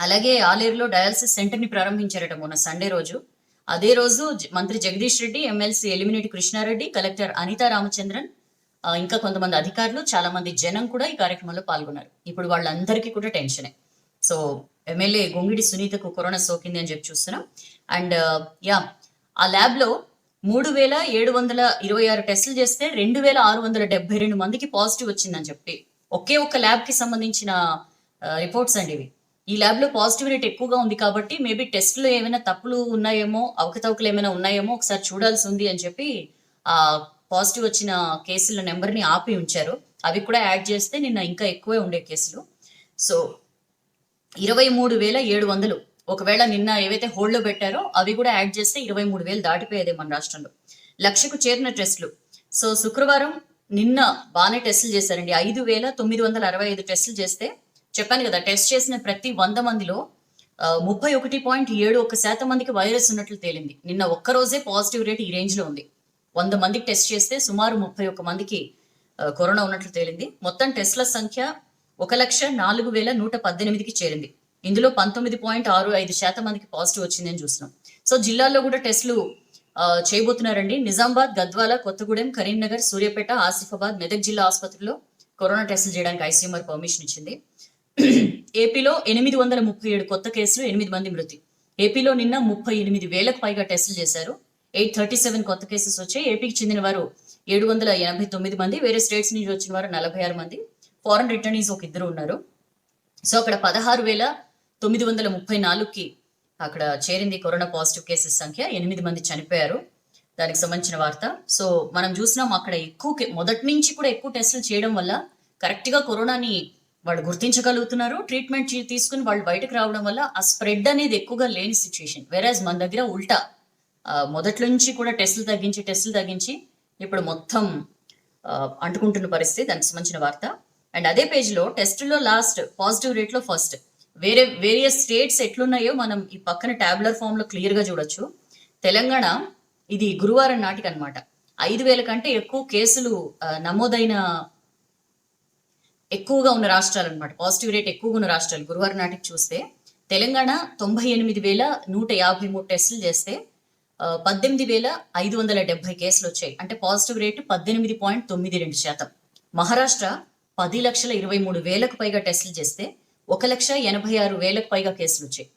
అలాగే ఆలేరులో డయాలసిస్ సెంటర్ ని ప్రారంభించారట మొన్న సండే రోజు. అదే రోజు మంత్రి జగదీష్ రెడ్డి, ఎమ్మెల్సీ ఎలిమినేటి కృష్ణారెడ్డి, కలెక్టర్ అనితా రామచంద్రన్, ఇంకా కొంతమంది అధికారులు, చాలా మంది జనం కూడా ఈ కార్యక్రమంలో పాల్గొన్నారు. ఇప్పుడు వాళ్ళందరికీ కూడా టెన్షనే. సో ఎమ్మెల్యే గొంగిడి సునీతకు కరోనా సోకింది అని చెప్పి చూస్తున్నాం. అండ్ ఆ ల్యాబ్లో 3,726 టెస్టులు చేస్తే 2,672 మందికి పాజిటివ్ వచ్చిందని చెప్పి ఒకే ఒక్క ల్యాబ్కి సంబంధించిన రిపోర్ట్స్ అండి ఇవి. ఈ ల్యాబ్లో పాజిటివ్ రేట్ ఎక్కువగా ఉంది కాబట్టి మేబీ టెస్ట్లో ఏమైనా తప్పులు ఉన్నాయేమో, అవకతవకలు ఏమైనా ఉన్నాయేమో ఒకసారి చూడాల్సి ఉంది అని చెప్పి ఆ పాజిటివ్ వచ్చిన కేసుల నెంబర్ని ఆపి ఉంచారు. అవి కూడా యాడ్ చేస్తే నిన్న ఇంకా ఎక్కువే ఉండే కేసులు. సో 23,700 ఒకవేళ నిన్న ఏవైతే హోల్డ్లో పెట్టారో అవి కూడా యాడ్ చేస్తే 23,000 దాటిపోయేదే మన రాష్ట్రంలో. లక్షకు చేరిన టెస్టులు. సో శుక్రవారం నిన్న బాగానే టెస్టులు చేశారండి. 5,965 టెస్టులు చేస్తే చెప్పాను కదా, టెస్ట్ చేసిన ప్రతి 100 మందిలో 31.71% మందికి వైరస్ ఉన్నట్లు తేలింది. నిన్న ఒక్కరోజే పాజిటివ్ రేట్ ఈ రేంజ్లో ఉంది. 100 మందికి టెస్ట్ చేస్తే సుమారు 31 మందికి కరోనా ఉన్నట్లు తేలింది. మొత్తం టెస్టుల సంఖ్య 1,04,118కి చేరింది. ఇందులో 19.65% మందికి పాజిటివ్ వచ్చిందని చూస్తున్నాం. సో జిల్లాల్లో కూడా టెస్టులు చేయబోతున్నారండి. నిజామాబాద్, గద్వాల, కొత్తగూడెం, కరీంనగర్, సూర్యాపేట, ఆసిఫాబాద్, మెదక్ జిల్లా ఆసుపత్రుల్లో కరోనా టెస్టులు చేయడానికి ఐసీఎంఆర్ పర్మిషన్ ఇచ్చింది. ఏపీలో 837 కొత్త కేసులు, 8 మంది మృతి. ఏపీలో నిన్న 38,000కు పైగా టెస్టులు చేశారు. 837 కొత్త కేసెస్ వచ్చాయి. ఏపీకి చెందిన వారు 789 మంది, వేరే స్టేట్స్ నుంచి వచ్చిన వారు 46 మంది, ఫారెన్ రిటర్నీస్ ఒక 2 ఉన్నారు. సో అక్కడ 16,934కి అక్కడ చేరింది కరోనా పాజిటివ్ కేసెస్ సంఖ్య. 8 మంది చనిపోయారు. దానికి సంబంధించిన వార్త. సో మనం చూసినాం అక్కడ మొదటి నుంచి కూడా ఎక్కువ టెస్టులు చేయడం వల్ల కరెక్ట్గా కరోనాని వాళ్ళు గుర్తించగలుగుతున్నారు. ట్రీట్మెంట్ తీసుకుని వాళ్ళు బయటకు రావడం వల్ల ఆ స్ప్రెడ్ అనేది ఎక్కువగా లేని సిచ్యువేషన్. వెరాజ్ మన దగ్గర ఉల్టా మొదటి నుంచి కూడా టెస్టులు తగ్గించి ఇప్పుడు మొత్తం అంటుకుంటున్న పరిస్థితి. దానికి సంబంధించిన వార్త. అండ్ అదే పేజ్లో టెస్టుల్లో లాస్ట్, పాజిటివ్ రేట్లో ఫస్ట్. వేరియస్ స్టేట్స్ ఎట్లున్నాయో మనం ఈ పక్కన ట్యాబులర్ ఫామ్లో క్లియర్గా చూడొచ్చు. తెలంగాణ ఇది గురువారం నాటికి అనమాట 5,000 కంటే ఎక్కువ కేసులు నమోదైన ఎక్కువగా ఉన్న రాష్ట్రాలు అనమాట. పాజిటివ్ రేట్ ఎక్కువగా ఉన్న రాష్ట్రాలు గురువారం నాటికి చూస్తే తెలంగాణ 98,153 టెస్టులు చేస్తే 18,570 కేసులు వచ్చాయి. అంటే పాజిటివ్ రేటు 18.92%. మహారాష్ట్ర 10,23,000కు పైగా టెస్టులు చేస్తే 1,86,000కు పైగా కేసులు వచ్చాయి.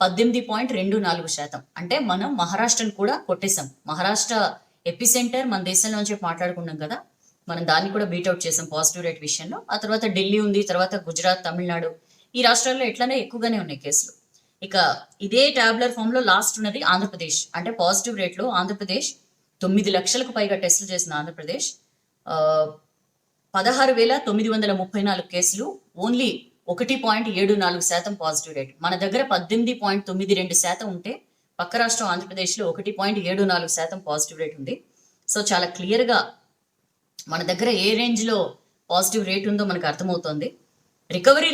18.24%. అంటే మనం మహారాష్ట్రను కూడా కొట్టేశాం. మహారాష్ట్ర ఎపిసెంటర్ మన దేశంలో అని చెప్పి మాట్లాడుకున్నాం కదా, మనం దాన్ని కూడా బీట్అవుట్ చేసాం పాజిటివ్ రేట్ విషయంలో. ఆ తర్వాత ఢిల్లీ ఉంది, తర్వాత గుజరాత్, తమిళనాడు, ఈ రాష్ట్రాల్లో ఎట్లానే ఎక్కువగానే ఉన్నాయి కేసులు. ఇక ఇదే టాబ్యులర్ ఫామ్ లో లాస్ట్ ఉన్నది ఆంధ్రప్రదేశ్. అంటే పాజిటివ్ రేట్లో ఆంధ్రప్రదేశ్ 9 లక్షలకు పైగా టెస్టులు చేసిన ఆంధ్రప్రదేశ్ 16,934 కేసులు, ఓన్లీ 1.74% పాజిటివ్ రేట్. మన దగ్గర 18.92% ఉంటే పక్క రాష్ట్రం ఆంధ్రప్రదేశ్లో 1.74% పాజిటివ్ రేట్ ఉంది. సో చాలా క్లియర్గా మన దగ్గర ఏ రేంజ్లో పాజిటివ్ రేట్ ఉందో మనకు అర్థమవుతోంది. రికవరీ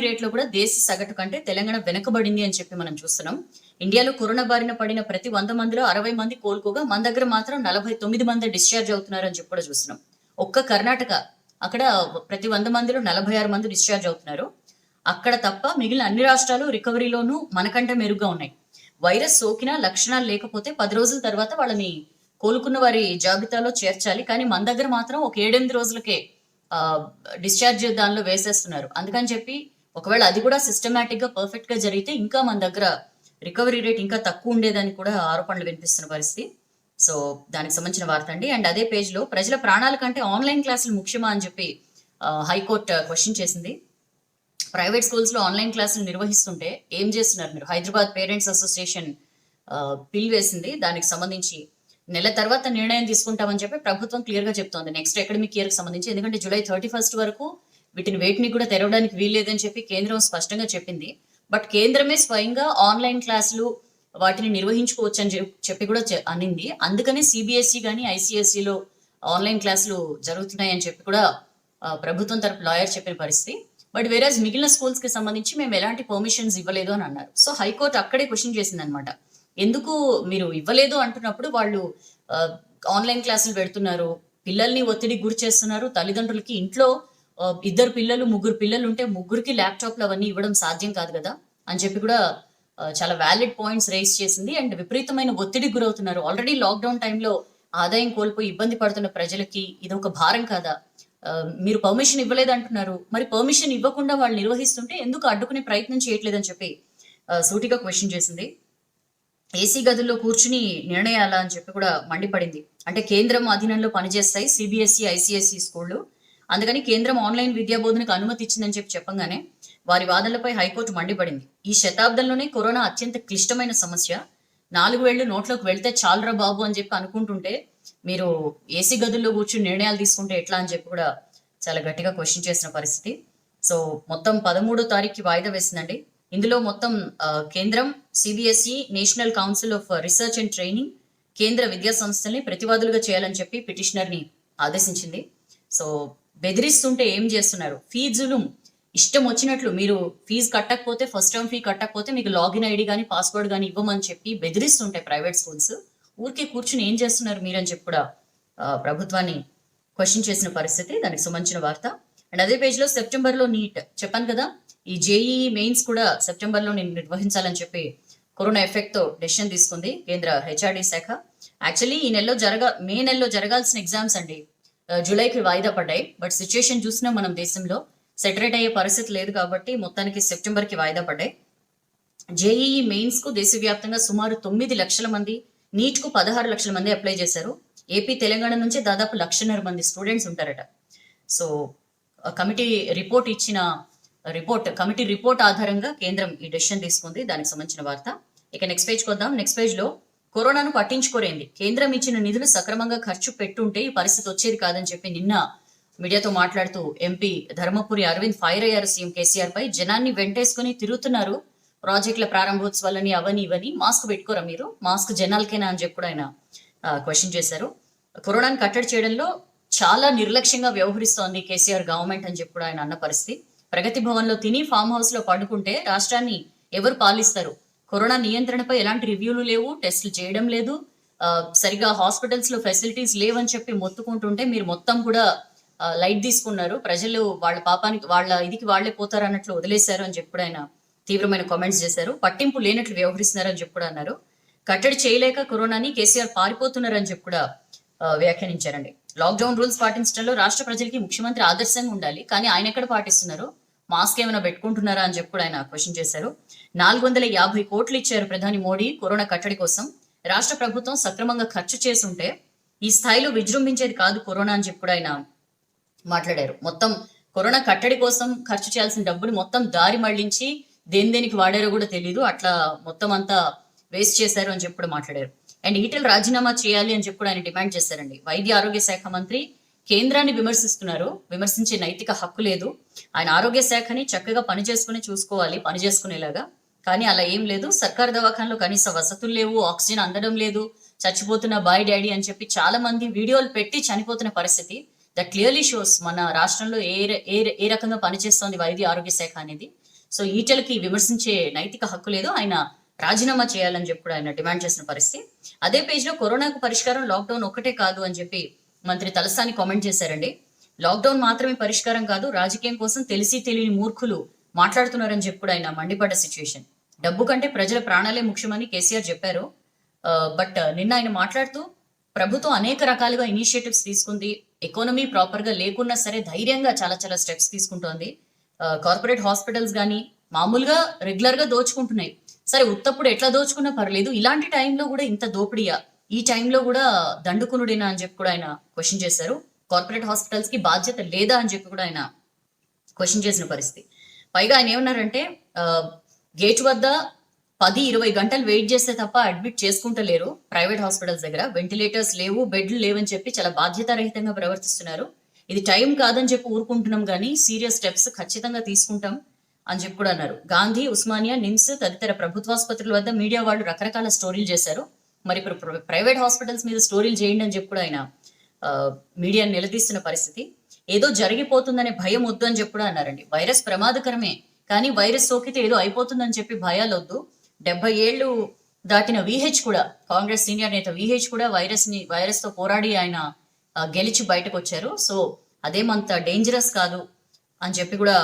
రేట్లో కూడా దేశ సగటు కంటే తెలంగాణ వెనకబడింది అని చెప్పి మనం చూస్తున్నాం. ఇండియాలో కరోనా బారిన పడిన ప్రతి 100 మందిలో 60 మంది కోలుకోగా మన దగ్గర మాత్రం 49 మంది డిశ్చార్జ్ అవుతున్నారు అని చెప్పి కూడా చూస్తున్నాం. ఒక్క కర్ణాటక, అక్కడ ప్రతి 100 మందిలో 46 మంది డిశ్చార్జ్ అవుతున్నారు. అక్కడ తప్ప మిగిలిన అన్ని రాష్ట్రాలు రికవరీలోనూ మనకంటే మెరుగ్గా ఉన్నాయి. వైరస్ సోకినా లక్షణాలు లేకపోతే 10 రోజుల తర్వాత వాళ్ళని కోలుకున్న వారి జాబితాలో చేర్చాలి. కానీ మన దగ్గర మాత్రం ఒక 7-8 రోజులకే డిశ్చార్జ్ దానిలో వేసేస్తున్నారు. అందుకని చెప్పి ఒకవేళ అది కూడా సిస్టమేటిక్ గా పర్ఫెక్ట్ గా జరిగితే ఇంకా మన దగ్గర రికవరీ రేట్ ఇంకా తక్కువ ఉండేదని కూడా ఆరోపణలు వినిపిస్తున్న పరిస్థితి. సో దానికి సంబంధించిన వార్త అండి. అండ్ అదే పేజ్ లో ప్రజల ప్రాణాల కంటే ఆన్లైన్ క్లాసులు ముఖ్యమా అని చెప్పి హైకోర్టు క్వశ్చన్ చేసింది. ప్రైవేట్ స్కూల్స్ లో ఆన్లైన్ క్లాసులు నిర్వహిస్తుంటే ఏం చేస్తున్నారు మీరు? హైదరాబాద్ పేరెంట్స్ అసోసియేషన్ పిల్ వేసింది. దానికి సంబంధించి నెల తర్వాత నిర్ణయం తీసుకుంటామని చెప్పి ప్రభుత్వం క్లియర్ గా చెప్తోంది నెక్స్ట్ అకాడమిక్ ఇయర్ కి సంబంధించి. ఎందుకంటే జూలై 31 వరకు వేటిని కూడా తెరవడానికి వీల్లేదని చెప్పి కేంద్రం స్పష్టంగా చెప్పింది. బట్ కేంద్రమే స్వయంగా ఆన్లైన్ క్లాసులు వాటిని నిర్వహించుకోవచ్చు అని చెప్పి కూడా అనింది. అందుకనే సిబిఎస్ఈ కానీ ఐసిఎస్ఈలో ఆన్లైన్ క్లాసులు జరుగుతున్నాయని చెప్పి కూడా ప్రభుత్వం తరపు లాయర్ చెప్పిన పరిస్థితి. బట్ వేరేజ్ మిగిలిన స్కూల్స్ కి సంబంధించి మేము ఎలాంటి పర్మిషన్స్ ఇవ్వలేదు అని అన్నారు. సో హైకోర్టు అక్కడే క్వశ్చన్ చేసింది అనమాట. ఎందుకు మీరు ఇవ్వలేదు అంటున్నప్పుడు వాళ్ళు ఆన్లైన్ క్లాసులు పెడుతున్నారు, పిల్లల్ని ఒత్తిడికి గురి చేస్తున్నారు. తల్లిదండ్రులకి ఇంట్లో 2 పిల్లలు 3 పిల్లలు ఉంటే 3కి ల్యాప్టాప్లు అవన్నీ ఇవ్వడం సాధ్యం కాదు కదా అని చెప్పి కూడా చాలా వ్యాలిడ్ పాయింట్స్ రైజ్ చేసింది. అండ్ విపరీతమైన ఒత్తిడికి గురవుతున్నారు. ఆల్రెడీ లాక్డౌన్ టైంలో ఆదాయం కోల్పోయి ఇబ్బంది పడుతున్న ప్రజలకి ఇది ఒక భారం కాదా? మీరు పర్మిషన్ ఇవ్వలేదు అంటున్నారు, మరి పర్మిషన్ ఇవ్వకుండా వాళ్ళు నిర్వహిస్తుంటే ఎందుకు అడ్డుకునే ప్రయత్నం చేయట్లేదని చెప్పి సూటిగా క్వశ్చన్ చేసింది. ఏసీ గదుల్లో కూర్చుని నిర్ణయాలా అని చెప్పి కూడా మండిపడింది. అంటే కేంద్రం అధీనంలో పనిచేస్తాయి సిబిఎస్ఈ, ఐసిఎస్ఈ స్కూళ్లు. అందుకని కేంద్రం ఆన్లైన్ విద్యా బోధనకు అనుమతి ఇచ్చిందని చెప్పి చెప్పంగానే వారి వాదనలపై హైకోర్టు మండిపడింది. ఈ శతాబ్దంలోనే కరోనా అత్యంత క్లిష్టమైన సమస్య. 4 వేళ్లు నోట్లోకి వెళ్తే చాలురా బాబు అని చెప్పి అనుకుంటుంటే మీరు ఏసీ గదుల్లో కూర్చుని నిర్ణయాలు తీసుకుంటే ఎట్లా అని చెప్పి కూడా చాలా గట్టిగా క్వశ్చన్ చేసిన పరిస్థితి. సో మొత్తం 13వ తారీఖుకి వాయిదా వేసిందండి. ఇందులో మొత్తం కేంద్రం, CBSE, national council of research and training కేంద్ర విద్యా సంస్థల్ని ప్రతివాదులుగా చేయాలని చెప్పి పిటిషనర్ని ఆదేశించింది. సో బెదిరిస్తుంటే ఏం చేస్తున్నారు? ఫీజులు ఇష్టం వచ్చినట్లు మీరు ఫీజు కట్టకపోతే, ఫస్ట్ టర్మ్ ఫీ కట్టకపోతే మీకు లాగిన్ ఐడి కానీ పాస్వర్డ్ కానీ ఇవ్వమని చెప్పి బెదిరిస్తుంటాయి ప్రైవేట్ స్కూల్స్. ఊరికే కూర్చుని ఏం చేస్తున్నారు మీరని చెప్పి కూడా ప్రభుత్వాన్ని క్వశ్చన్ చేసిన పరిస్థితి. దానికి సంబంధించిన వార్త. అండ్ అదే పేజ్లో సెప్టెంబర్లో నీట్ చెప్పాను కదా, ఈ జేఈఈ మెయిన్స్ కూడా సెప్టెంబర్లో నేను నిర్వహించాలని చెప్పి కరోనా ఎఫెక్ట్ తో డెసిషన్ తీసుకుంది కేంద్ర హెచ్ఆర్డీ శాఖ. యాక్చువల్లీ ఈ నెలలో మే నెలలో జరగాల్సిన ఎగ్జామ్స్ అండి జూలైకి వాయిదా పడ్డాయి. బట్ సిచ్యుయేషన్ చూసినా మనం దేశంలో సెటరేట్ అయ్యే పరిస్థితి లేదు కాబట్టి మొత్తానికి సెప్టెంబర్కి వాయిదా పడ్డాయి. జేఈఈ మెయిన్స్ కు దేశవ్యాప్తంగా సుమారు 9 లక్షల మంది, నీట్ కు 16 లక్షల మంది అప్లై చేశారు. ఏపీ, తెలంగాణ నుంచి దాదాపు 1,50,000 మంది స్టూడెంట్స్ ఉంటారట. సో కమిటీ రిపోర్ట్ ఆధారంగా కేంద్రం ఈ డెసిషన్ తీసుకుంది. దానికి సంబంధించిన వార్త. ఇక నెక్స్ట్ పేజ్కి వద్దాం. నెక్స్ట్ పేజ్ లో కరోనాను పట్టించుకోరేంది, కేంద్రం ఇచ్చిన నిధులు సక్రమంగా ఖర్చు పెట్టుంటే ఈ పరిస్థితి వచ్చేది కాదని చెప్పి నిన్న మీడియాతో మాట్లాడుతూ ఎంపీ ధర్మపురి అరవింద్ ఫైర్ అయ్యారు సీఎం కేసీఆర్ పై. జనాన్ని వెంటేసుకుని తిరుగుతున్నారు, ప్రాజెక్టుల ప్రారంభోత్సవాలని అవని ఇవని, మాస్క్ పెట్టుకోరా మీరు, మాస్క్ జనాలకేనా అని చెప్పి కూడా ఆయన క్వశ్చన్ చేశారు. కరోనాను కట్టడి చేయడంలో చాలా నిర్లక్ష్యంగా వ్యవహరిస్తోంది కేసీఆర్ గవర్నమెంట్ అని చెప్పి కూడా ఆయన అన్న పరిస్థితి. ప్రగతి భవన్ లో తిని ఫామ్ హౌస్ లో పడుకుంటే రాష్ట్రాన్ని ఎవరు పాలిస్తారు? కరోనా నియంత్రణపై ఎలాంటి రివ్యూలు లేవు, టెస్టులు చేయడం లేదు, సరిగా హాస్పిటల్స్ లో ఫెసిలిటీస్ లేవని చెప్పి మొత్తుకుంటుంటే మీరు మొత్తం కూడా లైట్ తీసుకున్నారు, ప్రజలు వాళ్ళ పాపానికి వాళ్ళ ఇదికి వాళ్లే పోతారు అన్నట్లు వదిలేశారు అని చెప్పి కూడా ఆయన తీవ్రమైన కామెంట్స్ చేశారు. పట్టింపు లేనట్లు వ్యవహరిస్తున్నారు అని చెప్పి కూడా అన్నారు. కట్టడి చేయలేక కరోనాని కేసీఆర్ పారిపోతున్నారు అని చెప్పి కూడా వ్యాఖ్యానించారండి. లాక్డౌన్ రూల్స్ పాటించడంలో రాష్ట్ర ప్రజలకి ముఖ్యమంత్రి ఆదర్శంగా ఉండాలి, కానీ ఆయన ఎక్కడ పాటిస్తున్నారు? మాస్క్ ఏమైనా పెట్టుకుంటున్నారా అని చెప్పి కూడా ఆయన క్వశ్చన్ చేశారు. 450 కోట్లు ఇచ్చారు ప్రధాని మోడీ కరోనా కట్టడి కోసం. రాష్ట్ర ప్రభుత్వం సక్రమంగా ఖర్చు చేసుంటే ఈ స్థాయిలో విజృంభించేది కాదు కరోనా అని చెప్పి కూడా ఆయన మాట్లాడారు. మొత్తం కరోనా కట్టడి కోసం ఖర్చు చేయాల్సిన డబ్బుని మొత్తం దారి మళ్లించి దేనికి వాడారో కూడా తెలియదు, అట్లా మొత్తం అంతా వేస్ట్ చేశారు అని చెప్పి కూడా మాట్లాడారు. అండ్ ఈటెల రాజీనామా చేయాలి అని చెప్పి కూడా ఆయన డిమాండ్ చేశారండి. వైద్య ఆరోగ్య శాఖ మంత్రి కేంద్రాన్ని విమర్శిస్తున్నారు, విమర్శించే నైతిక హక్కు లేదు. ఆయన ఆరోగ్య శాఖని చక్కగా చూసుకోవాలి, పని చేసుకునేలాగా. కానీ అలా ఏం లేదు. సర్కారు దవాఖానలో కనీస వసతులు లేవు, ఆక్సిజన్ అందడం లేదు, చచ్చిపోతున్న బాయ్ డాడీ అని చెప్పి చాలా మంది వీడియోలు పెట్టి చనిపోతున్న పరిస్థితి. దట్ క్లియర్లీ షోస్ మన రాష్ట్రంలో ఏ రకంగా పనిచేస్తోంది వైద్య ఆరోగ్య శాఖ అనేది. సో ఈటెలకి విమర్శించే నైతిక హక్కు లేదు, ఆయన రాజీనామా చేయాలని చెప్పి కూడా ఆయన డిమాండ్ చేసిన పరిస్థితి. అదే పేజ్ లో కరోనాకు పరిష్కారం లాక్డౌన్ ఒక్కటే కాదు అని చెప్పి మంత్రి తలసాని కామెంట్ చేశారండి. లాక్డౌన్ మాత్రమే పరిష్కారం కాదు, రాజకీయం కోసం తెలిసి తెలియని మూర్ఖులు మాట్లాడుతున్నారని చెప్పి కూడా ఆయన మండిపడ్డ సిచ్యువేషన్. డబ్బు కంటే ప్రజల ప్రాణాలే ముఖ్యమని కేసీఆర్ చెప్పారు. బట్ నిన్న ఆయన మాట్లాడుతూ ప్రభుత్వం అనేక రకాలుగా ఇనిషియేటివ్స్ తీసుకుంది, ఎకానమీ ప్రాపర్ గా లేకున్నా సరే ధైర్యంగా చాలా స్టెప్స్ తీసుకుంటోంది. కార్పొరేట్ హాస్పిటల్స్ కానీ మామూలుగా రెగ్యులర్ గా దోచుకుంటున్నాయి. సరే ఉత్తప్పుడు ఎట్లా దోచుకున్నా పర్లేదు, ఇలాంటి టైంలో కూడా ఇంత దోపిడియా, ఈ టైంలో కూడా దండుకునుడేనా అని చెప్పి కూడా ఆయన క్వశ్చన్ చేశారు. కార్పొరేట్ హాస్పిటల్స్ కి బాధ్యత లేదా అని చెప్పి కూడా ఆయన క్వశ్చన్ చేసిన పరిస్థితి. పైగా ఆయన ఏమన్నారంటే గేట్ వద్ద 10-20 గంటలు వెయిట్ చేస్తే తప్ప అడ్మిట్ చేసుకుంటలేరు, ప్రైవేట్ హాస్పిటల్స్ దగ్గర వెంటిలేటర్స్ లేవు, బెడ్లు లేవని చెప్పి చాలా బాధ్యతారహితంగా ప్రవర్తిస్తున్నారు. ఇది టైం కాదని చెప్పి ఊరుకుంటున్నాం కానీ సీరియస్ స్టెప్స్ ఖచ్చితంగా తీసుకుంటాం అని చెప్పి కూడా అన్నారు. గాంధీ, ఉస్మానియా, నిమ్స్ తదితర ప్రభుత్వాసుపత్రుల వద్ద మీడియా వాళ్ళు రకరకాల స్టోరీలు చేశారు. మరి ఇప్పుడు ప్రైవేట్ హాస్పిటల్స్ మీద స్టోరీలు చేయండి అని చెప్పి కూడా ఆయన మీడియాని నిలదీస్తున్న పరిస్థితి. ఏదో జరిగిపోతుందనే భయం వద్దు అని చెప్పి కూడా అన్నారండి. వైరస్ ప్రమాదకరమే, కానీ వైరస్ సోకితే ఏదో అయిపోతుందని చెప్పి భయాలు వద్దు. 70 ఏళ్లు దాటిన విహెచ్ కూడా, కాంగ్రెస్ సీనియర్ నేత విహెచ్ కూడా వైరస్ తో పోరాడి ఆయన గెలిచి బయటకు వచ్చారు. సో అదేమంత డేంజరస్ కాదు అని చెప్పి కూడా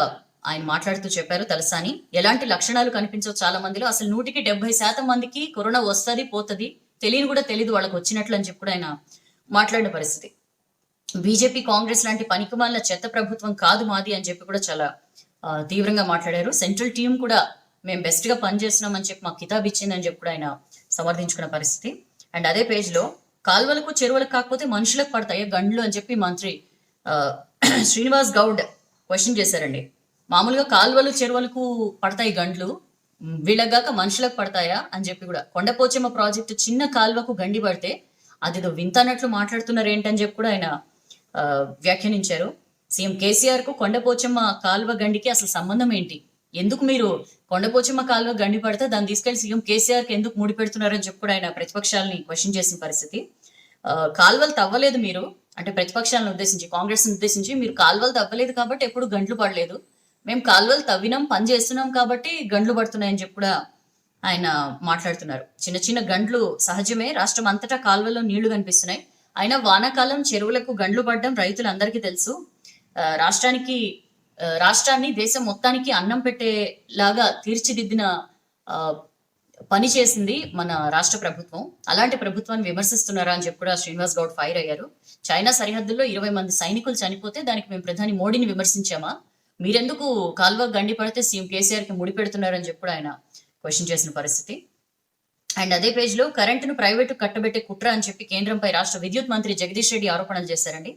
ఆయన మాట్లాడుతూ చెప్పారు తలసాని. ఎలాంటి లక్షణాలు కనిపించవు చాలా మందిలో, అసలు 100% మందికి కరోనా వస్తుంది పోతుంది, తెలియని కూడా తెలీదు వాళ్ళకి వచ్చినట్లు అని చెప్పి కూడా ఆయన మాట్లాడిన పరిస్థితి. బీజేపీ, కాంగ్రెస్ లాంటి పనికిమాలిన చెత్త ప్రభుత్వం కాదు మాది అని చెప్పి కూడా చాలా తీవ్రంగా మాట్లాడారు. సెంట్రల్ టీం కూడా మేము బెస్ట్ గా పనిచేస్తున్నాం అని చెప్పి మాకు కితాబ్ ఇచ్చిందని చెప్పి కూడా ఆయన సమర్థించుకున్న పరిస్థితి. అండ్ అదే పేజ్ లో కాల్వలకు చెరువులకు కాకపోతే మనుషులకు పడతాయి గండ్లు అని చెప్పి మంత్రి ఆ, శ్రీనివాస్ గౌడ్ క్వశ్చన్ చేశారండి. మామూలుగా కాల్వలు చెరువులకు పడతాయి గండ్లు, వీళ్ళగాక మనుషులకు పడతాయా అని చెప్పి కూడా కొండపోచమ్మ ప్రాజెక్టు చిన్న కాల్వకు గండి పడితే అదేదో వింత అన్నట్లు మాట్లాడుతున్నారు ఏంటని చెప్పి కూడా ఆయన ఆ, వ్యాఖ్యానించారు. సీఎం కేసీఆర్ కు కొండపోచమ్మ కాల్వ గండికి అసలు సంబంధం ఏంటి? ఎందుకు మీరు కొండపోచమ్మ కాల్వ గండి పడితే దాన్ని తీసుకెళ్లి సీఎం కేసీఆర్ కి ఎందుకు ముడి పెడుతున్నారని చెప్పి కూడా ఆయన ప్రతిపక్షాలని క్వశ్చన్ చేసిన పరిస్థితి. కాల్వలు తవ్వలేదు మీరు అంటే ప్రతిపక్షాలను ఉద్దేశించి, కాంగ్రెస్ ఉద్దేశించి మీరు కాల్వలు తవ్వలేదు కాబట్టి ఎప్పుడు గంటలు పడలేదు, మేము కాల్వలు తవ్వినాం పని చేస్తున్నాం కాబట్టి గండ్లు పడుతున్నాయని చెప్పి కూడా ఆయన మాట్లాడుతున్నారు. చిన్న చిన్న గండ్లు సహజమే, రాష్ట్రం అంతటా కాల్వల్లో నీళ్లు కనిపిస్తున్నాయి. అయినా వానాకాలం చెరువులకు గండ్లు పడడం రైతులందరికీ తెలుసు. రాష్ట్రాన్ని దేశం మొత్తానికి అన్నం పెట్టేలాగా తీర్చిదిద్దిన ఆ, పని చేసింది మన రాష్ట్ర ప్రభుత్వం. అలాంటి ప్రభుత్వాన్ని విమర్శిస్తున్నారా అని చెప్పి కూడా శ్రీనివాస్ గౌడ్ ఫైర్ అయ్యారు. చైనా సరిహద్దుల్లో 20 మంది సైనికులు చనిపోతే దానికి మేము ప్రధాని మోడీని విమర్శించామా? మీరెందుకు కాల్వ గండి పడితే సీఎం కేసీఆర్ కి ముడి పెడుతున్నారని చెప్పి కూడా ఆయన క్వశ్చన్ చేసిన పరిస్థితి. అండ్ అదే పేజ్ లో కరెంటును ప్రైవేటు కట్టబెట్టే కుట్ర అని చెప్పి కేంద్రంపై రాష్ట్ర విద్యుత్ మంత్రి జగదీష్ రెడ్డి ఆరోపణలు చేశారండి.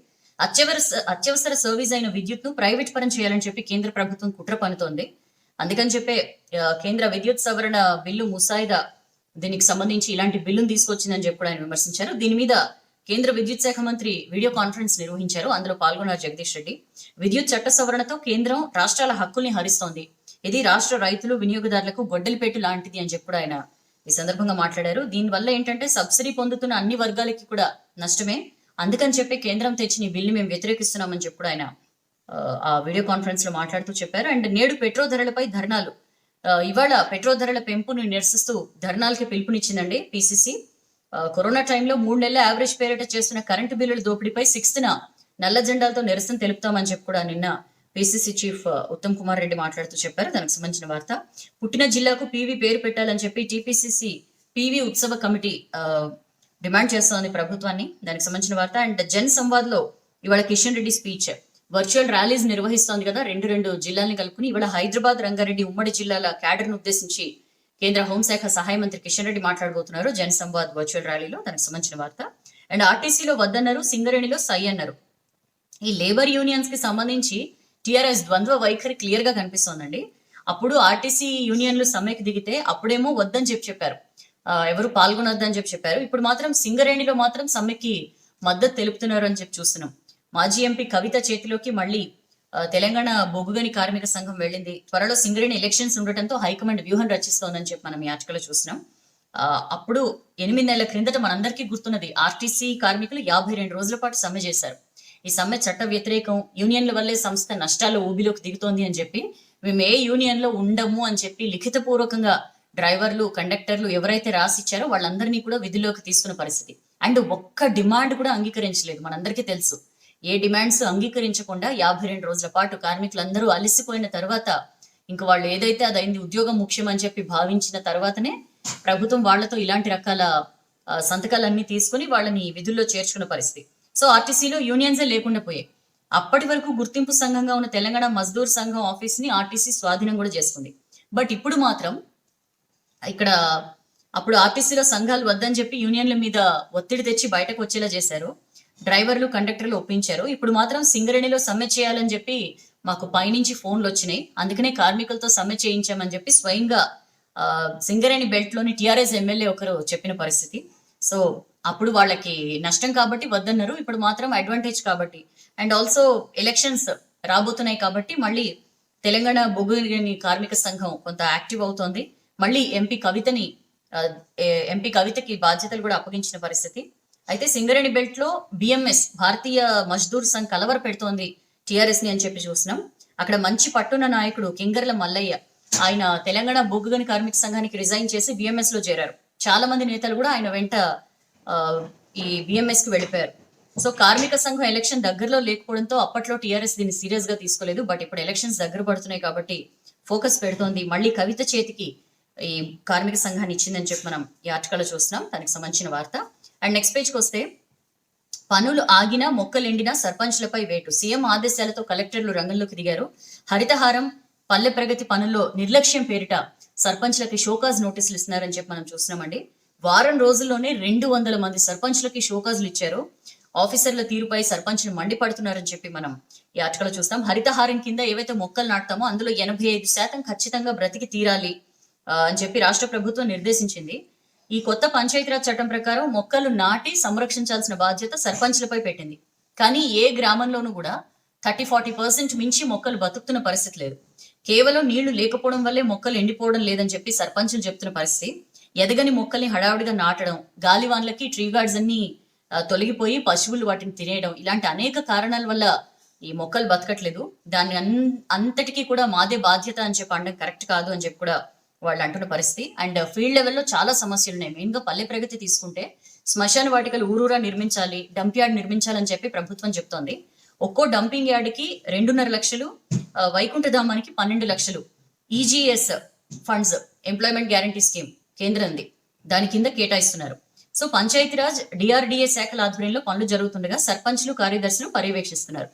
అత్యవసర సర్వీస్ అయిన విద్యుత్ ను ప్రైవేట్ పరం చేయాలని చెప్పి కేంద్ర ప్రభుత్వం కుట్ర పనుతోంది. అందుకని చెప్పే కేంద్ర విద్యుత్ సవరణ బిల్లు ముసాయిదా దీనికి సంబంధించి ఇలాంటి బిల్లును తీసుకొచ్చిందని చెప్పి ఆయన విమర్శించారు. దీని మీద కేంద్ర విద్యుత్ శాఖ మంత్రి వీడియో కాన్ఫరెన్స్ నిర్వహించారు. అందులో పాల్గొన్నారు జగదీష్ రెడ్డి. విద్యుత్ చట్ట సవరణతో కేంద్రం రాష్ట్రాల హక్కుల్ని హరిస్తోంది, ఇది రాష్ట్ర రైతులు వినియోగదారులకు గొడ్డలిపేటు లాంటిది అని చెప్పి ఆయన ఈ సందర్భంగా మాట్లాడారు. దీనివల్ల ఏంటంటే సబ్సిడీ పొందుతున్న అన్ని వర్గాలకి కూడా నష్టమే, అందుకని చెప్పి కేంద్రం తెచ్చిన ఈ బిల్లు మేము వ్యతిరేకిస్తున్నామని చెప్పి ఆయన ఆ వీడియో కాన్ఫరెన్స్ లో మాట్లాడుతూ చెప్పారు. అండ్ నేడు పెట్రోల్ ధరలపై ధర్నాలు, ఇవాళ పెట్రోల్ ధరల పెంపును నిరసిస్తూ ధర్నాలకి పిలుపునిచ్చిందండి పిసిసి. కరోనా టైంలో 3 నెలల యావరేజ్ పేరిట చేస్తున్న కరెంటు బిల్లుల దోపిడీపై 6న నల్ల జెండాలతో నిరసన తెలుపుతామని చెప్పి కూడా నిన్న పిసిసి చీఫ్ ఉత్తమ్ కుమార్ రెడ్డి మాట్లాడుతూ చెప్పారు. దానికి సంబంధించిన వార్త. పుట్టిన జిల్లాకు పీవీ పేరు పెట్టాలని చెప్పి టీపీసీసీ పీవీ ఉత్సవ కమిటీ డిమాండ్ చేస్తోంది ప్రభుత్వాన్ని. దానికి సంబంధించిన వార్త. అండ్ జన్ సంవాద్ లో ఇవాళ Kishan Reddy speech, virtual rallies నిర్వహిస్తోంది కదా రెండు జిల్లాల్ని కలుపుకుని. ఇవాళ హైదరాబాద్ రంగారెడ్డి ఉమ్మడి జిల్లాల క్యాడర్ ను ఉద్దేశించి కేంద్ర హోంశాఖ సహాయ మంత్రి కిషన్ రెడ్డి మాట్లాడబోతున్నారు జన్ సంవాద్ వర్చువల్ ర్యాలీలో. దానికి సంబంధించిన వార్త. అండ్ ఆర్టీసీలో వద్దన్నారు, సింగరేణిలో సై అన్నారు. ఈ లేబర్ యూనియన్స్ కి సంబంధించి టిఆర్ఎస్ ద్వంద్వ వైఖరి క్లియర్ గా కనిపిస్తోందండి. అప్పుడు ఆర్టీసీ యూనియన్లు సమ్మెకి దిగితే అప్పుడేమో వద్దని చెప్పారు, ఎవరు పాల్గొనొద్దని చెప్పారు. ఇప్పుడు మాత్రం సింగరేణిలో మాత్రం సమ్మెకి మద్దతు తెలుపుతున్నారు అని చెప్పి చూస్తున్నాం. మాజీ ఎంపీ కవిత చేతిలోకి మళ్ళీ తెలంగాణ బొగ్గుగని కార్మిక సంఘం వెళ్ళింది. త్వరలో సింగరేణి ఎలక్షన్స్ ఉండటంతో హైకమాండ్ వ్యూహం రచిస్తోందని చెప్పి మనం ఈ ఆర్టికల్లో చూసినాం. అప్పుడు 8 నెలల క్రిందట మనందరికీ గుర్తున్నది, ఆర్టీసీ కార్మికులు 52 రోజుల పాటు సమ్మె చేశారు. ఈ సమ్మె చట్ట వ్యతిరేకం, యూనియన్ల వల్లే సంస్థ నష్టాల ఊబిలోకి దిగుతోంది అని చెప్పి, మేము ఏ యూనియన్ లో ఉండము అని చెప్పి లిఖితపూర్వకంగా డ్రైవర్లు, కండక్టర్లు ఎవరైతే రాసిచ్చారో వాళ్ళందరినీ కూడా విధుల్లోకి తీసుకున్న పరిస్థితి. అండ్ ఒక్క డిమాండ్ కూడా అంగీకరించలేదు. మనందరికీ తెలుసు, ఏ డిమాండ్స్ అంగీకరించకుండా 52 రోజుల పాటు కార్మికులందరూ అలసిపోయిన తర్వాత, ఇంకా వాళ్ళు ఏదైతే అదైంది, ఉద్యోగం ముఖ్యం అని చెప్పి భావించిన తర్వాతనే ప్రభుత్వం వాళ్లతో ఇలాంటి రకాల సంతకాలన్నీ తీసుకుని వాళ్ళని విధుల్లో చేర్చుకున్న పరిస్థితి. సో ఆర్టీసీలో యూనియన్సే లేకుండా పోయాయి. అప్పటి వరకు గుర్తింపు సంఘంగా ఉన్న తెలంగాణ మజ్దూర్ సంఘం ఆఫీస్ ని ఆర్టీసీ స్వాధీనం కూడా చేసుకుంది. బట్ ఇప్పుడు మాత్రం ఇక్కడ అప్పుడు ఆర్టీసీలో సంఘాలు వద్దని చెప్పి యూనియన్ల మీద ఒత్తిడి తెచ్చి బయటకు వచ్చేలా చేశారు. డ్రైవర్లు, కండక్టర్లు ఒప్పించారు. ఇప్పుడు మాత్రం సింగరేణిలో సమ్మె చేయాలని చెప్పి మాకు పైనుంచి ఫోన్లు వచ్చినాయి, అందుకనే కార్మికులతో సమ్మె చేయించామని చెప్పి స్వయంగా సింగరేణి బెల్ట్ లోని టిఆర్ఎస్ ఎమ్మెల్యే ఒకరు చెప్పిన పరిస్థితి. సో అప్పుడు వాళ్ళకి నష్టం కాబట్టి వద్దన్నారు, ఇప్పుడు మాత్రం అడ్వాంటేజ్ కాబట్టి, అండ్ ఆల్సో ఎలక్షన్స్ రాబోతున్నాయి కాబట్టి మళ్ళీ తెలంగాణ బొగ్గుగని కార్మిక సంఘం కొంత యాక్టివ్ అవుతోంది. మళ్ళీ ఎంపీ కవితకి బాధ్యతలు కూడా అప్పగించిన పరిస్థితి. అయితే సింగరేణి బెల్ట్ లో బిఎంఎస్ భారతీయ మజ్దూర్ సంఘ్ కలవర పెడుతోంది టిఆర్ఎస్ ని అని చెప్పి చూసినాం. అక్కడ మంచి పట్టున్న నాయకుడు కింగర్ల మల్లయ్య, ఆయన తెలంగాణ బొగ్గుగని కార్మిక సంఘానికి రిజైన్ చేసి బిఎంఎస్ లో చేరారు. చాలా మంది నేతలు కూడా ఆయన వెంట ఈ బిఎంఎస్ కి వెళ్ళిపోయారు. సో కార్మిక సంఘం ఎలక్షన్ దగ్గరలో లేకపోవడంతో అప్పట్లో టిఆర్ఎస్ దీన్ని సీరియస్ గా తీసుకోలేదు. బట్ ఇప్పుడు ఎలక్షన్స్ దగ్గర పడుతున్నాయి కాబట్టి ఫోకస్ పెడుతోంది. మళ్ళీ కవిత చేతికి ఈ కార్మిక సంఘాన్ని ఇచ్చిందని చెప్పి మనం ఈ ఆర్టికల్లో చూస్తున్నాం. దానికి సంబంధించిన వార్త. అండ్ నెక్స్ట్ పేజ్కి వస్తే, పనులు ఆగినా మొక్కలెండినా సర్పంచ్లపై వేటు, సీఎం ఆదేశాలతో కలెక్టర్లు రంగంలోకి దిగారు. హరితహారం, పల్లె ప్రగతి పనుల్లో నిర్లక్ష్యం పేరిట సర్పంచ్లకి షోకాజ్ నోటీసులు ఇస్తున్నారని చెప్పి మనం చూస్తున్నామండి. వారం రోజుల్లోనే 200 మంది సర్పంచ్లకి షోకాజులు ఇచ్చారు. ఆఫీసర్ల తీరుపై సర్పంచ్లు మండిపడుతున్నారని చెప్పి మనం ఈ ఆర్టికల్ చూస్తాం. హరితహారం కింద ఏవైతే మొక్కలు నాటుతామో అందులో 85% ఖచ్చితంగా బ్రతికి తీరాలి అని చెప్పి రాష్ట్ర ప్రభుత్వం నిర్దేశించింది. ఈ కొత్త పంచాయతీరాజ్ చట్టం ప్రకారం మొక్కలు నాటి సంరక్షించాల్సిన బాధ్యత సర్పంచ్లపై పెట్టింది. కానీ ఏ గ్రామంలోనూ కూడా 30-40% మించి మొక్కలు బతుకుతున్న పరిస్థితి లేదు. కేవలం నీళ్లు లేకపోవడం వల్లే మొక్కలు ఎండిపోవడం లేదని చెప్పి సర్పంచులు చెప్తున్న పరిస్థితి. ఎదగని మొక్కల్ని హడావిడిగా నాటడం, గాలివాన్లకి ట్రీ గార్డ్స్ అన్ని తొలగిపోయి పశువులు వాటిని తినేయడం, ఇలాంటి అనేక కారణాల వల్ల ఈ మొక్కలు బతకట్లేదు. దాన్ని అంతటికీ కూడా మాదే బాధ్యత అని చెప్పి అనడం కరెక్ట్ కాదు అని చెప్పి కూడా వాళ్ళు అంటున్న పరిస్థితి. అండ్ ఫీల్డ్ లెవెల్లో చాలా సమస్యలు ఉన్నాయి. మెయిన్ గా పల్లె ప్రగతి తీసుకుంటే శ్మశాన వాటికలు ఊరూరా నిర్మించాలి, డంప్ యార్డ్ నిర్మించాలని చెప్పి ప్రభుత్వం చెప్తోంది. ఒక్కో డంపింగ్ యార్డ్కి 2.5 లక్షలు, వైకుంఠధామానికి 12 లక్షలు EGS funds, employment guarantee scheme కేంద్రంది, దాని కింద కేటాయిస్తున్నారు. సో పంచాయతీరాజ్ డిఆర్డిఏ శాఖల ఆధ్వర్యంలో పనులు జరుగుతుండగా సర్పంచ్లు, కార్యదర్శులు పర్యవేక్షిస్తున్నారు.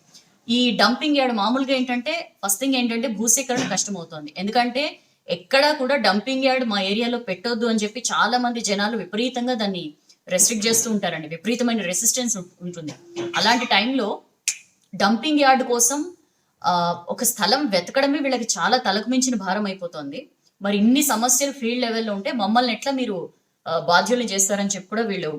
ఈ డంపింగ్ యార్డ్ మామూలుగా ఏంటంటే ఫస్ట్ థింగ్ ఏంటంటే భూసేకరణ కష్టమవుతోంది. ఎందుకంటే ఎక్కడా కూడా డంపింగ్ యార్డ్ మా ఏరియాలో పెట్టొద్దు అని చెప్పి చాలా మంది జనాలు విపరీతంగా దాన్ని రెస్ట్రిక్ట్ చేస్తూ ఉంటారండి. విపరీతమైన రెసిస్టెన్స్ ఉంటుంది. అలాంటి టైంలో డంపింగ్ యార్డ్ కోసం ఒక స్థలం వెతకడమే వీళ్ళకి చాలా తలకు మించిన భారం అయిపోతుంది. మరి ఇన్ని సమస్యలు ఫీల్డ్ లెవెల్లో ఉంటే మమ్మల్ని ఎట్లా మీరు బాధ్యుల్ని చేస్తారని చెప్పి కూడా వీళ్ళు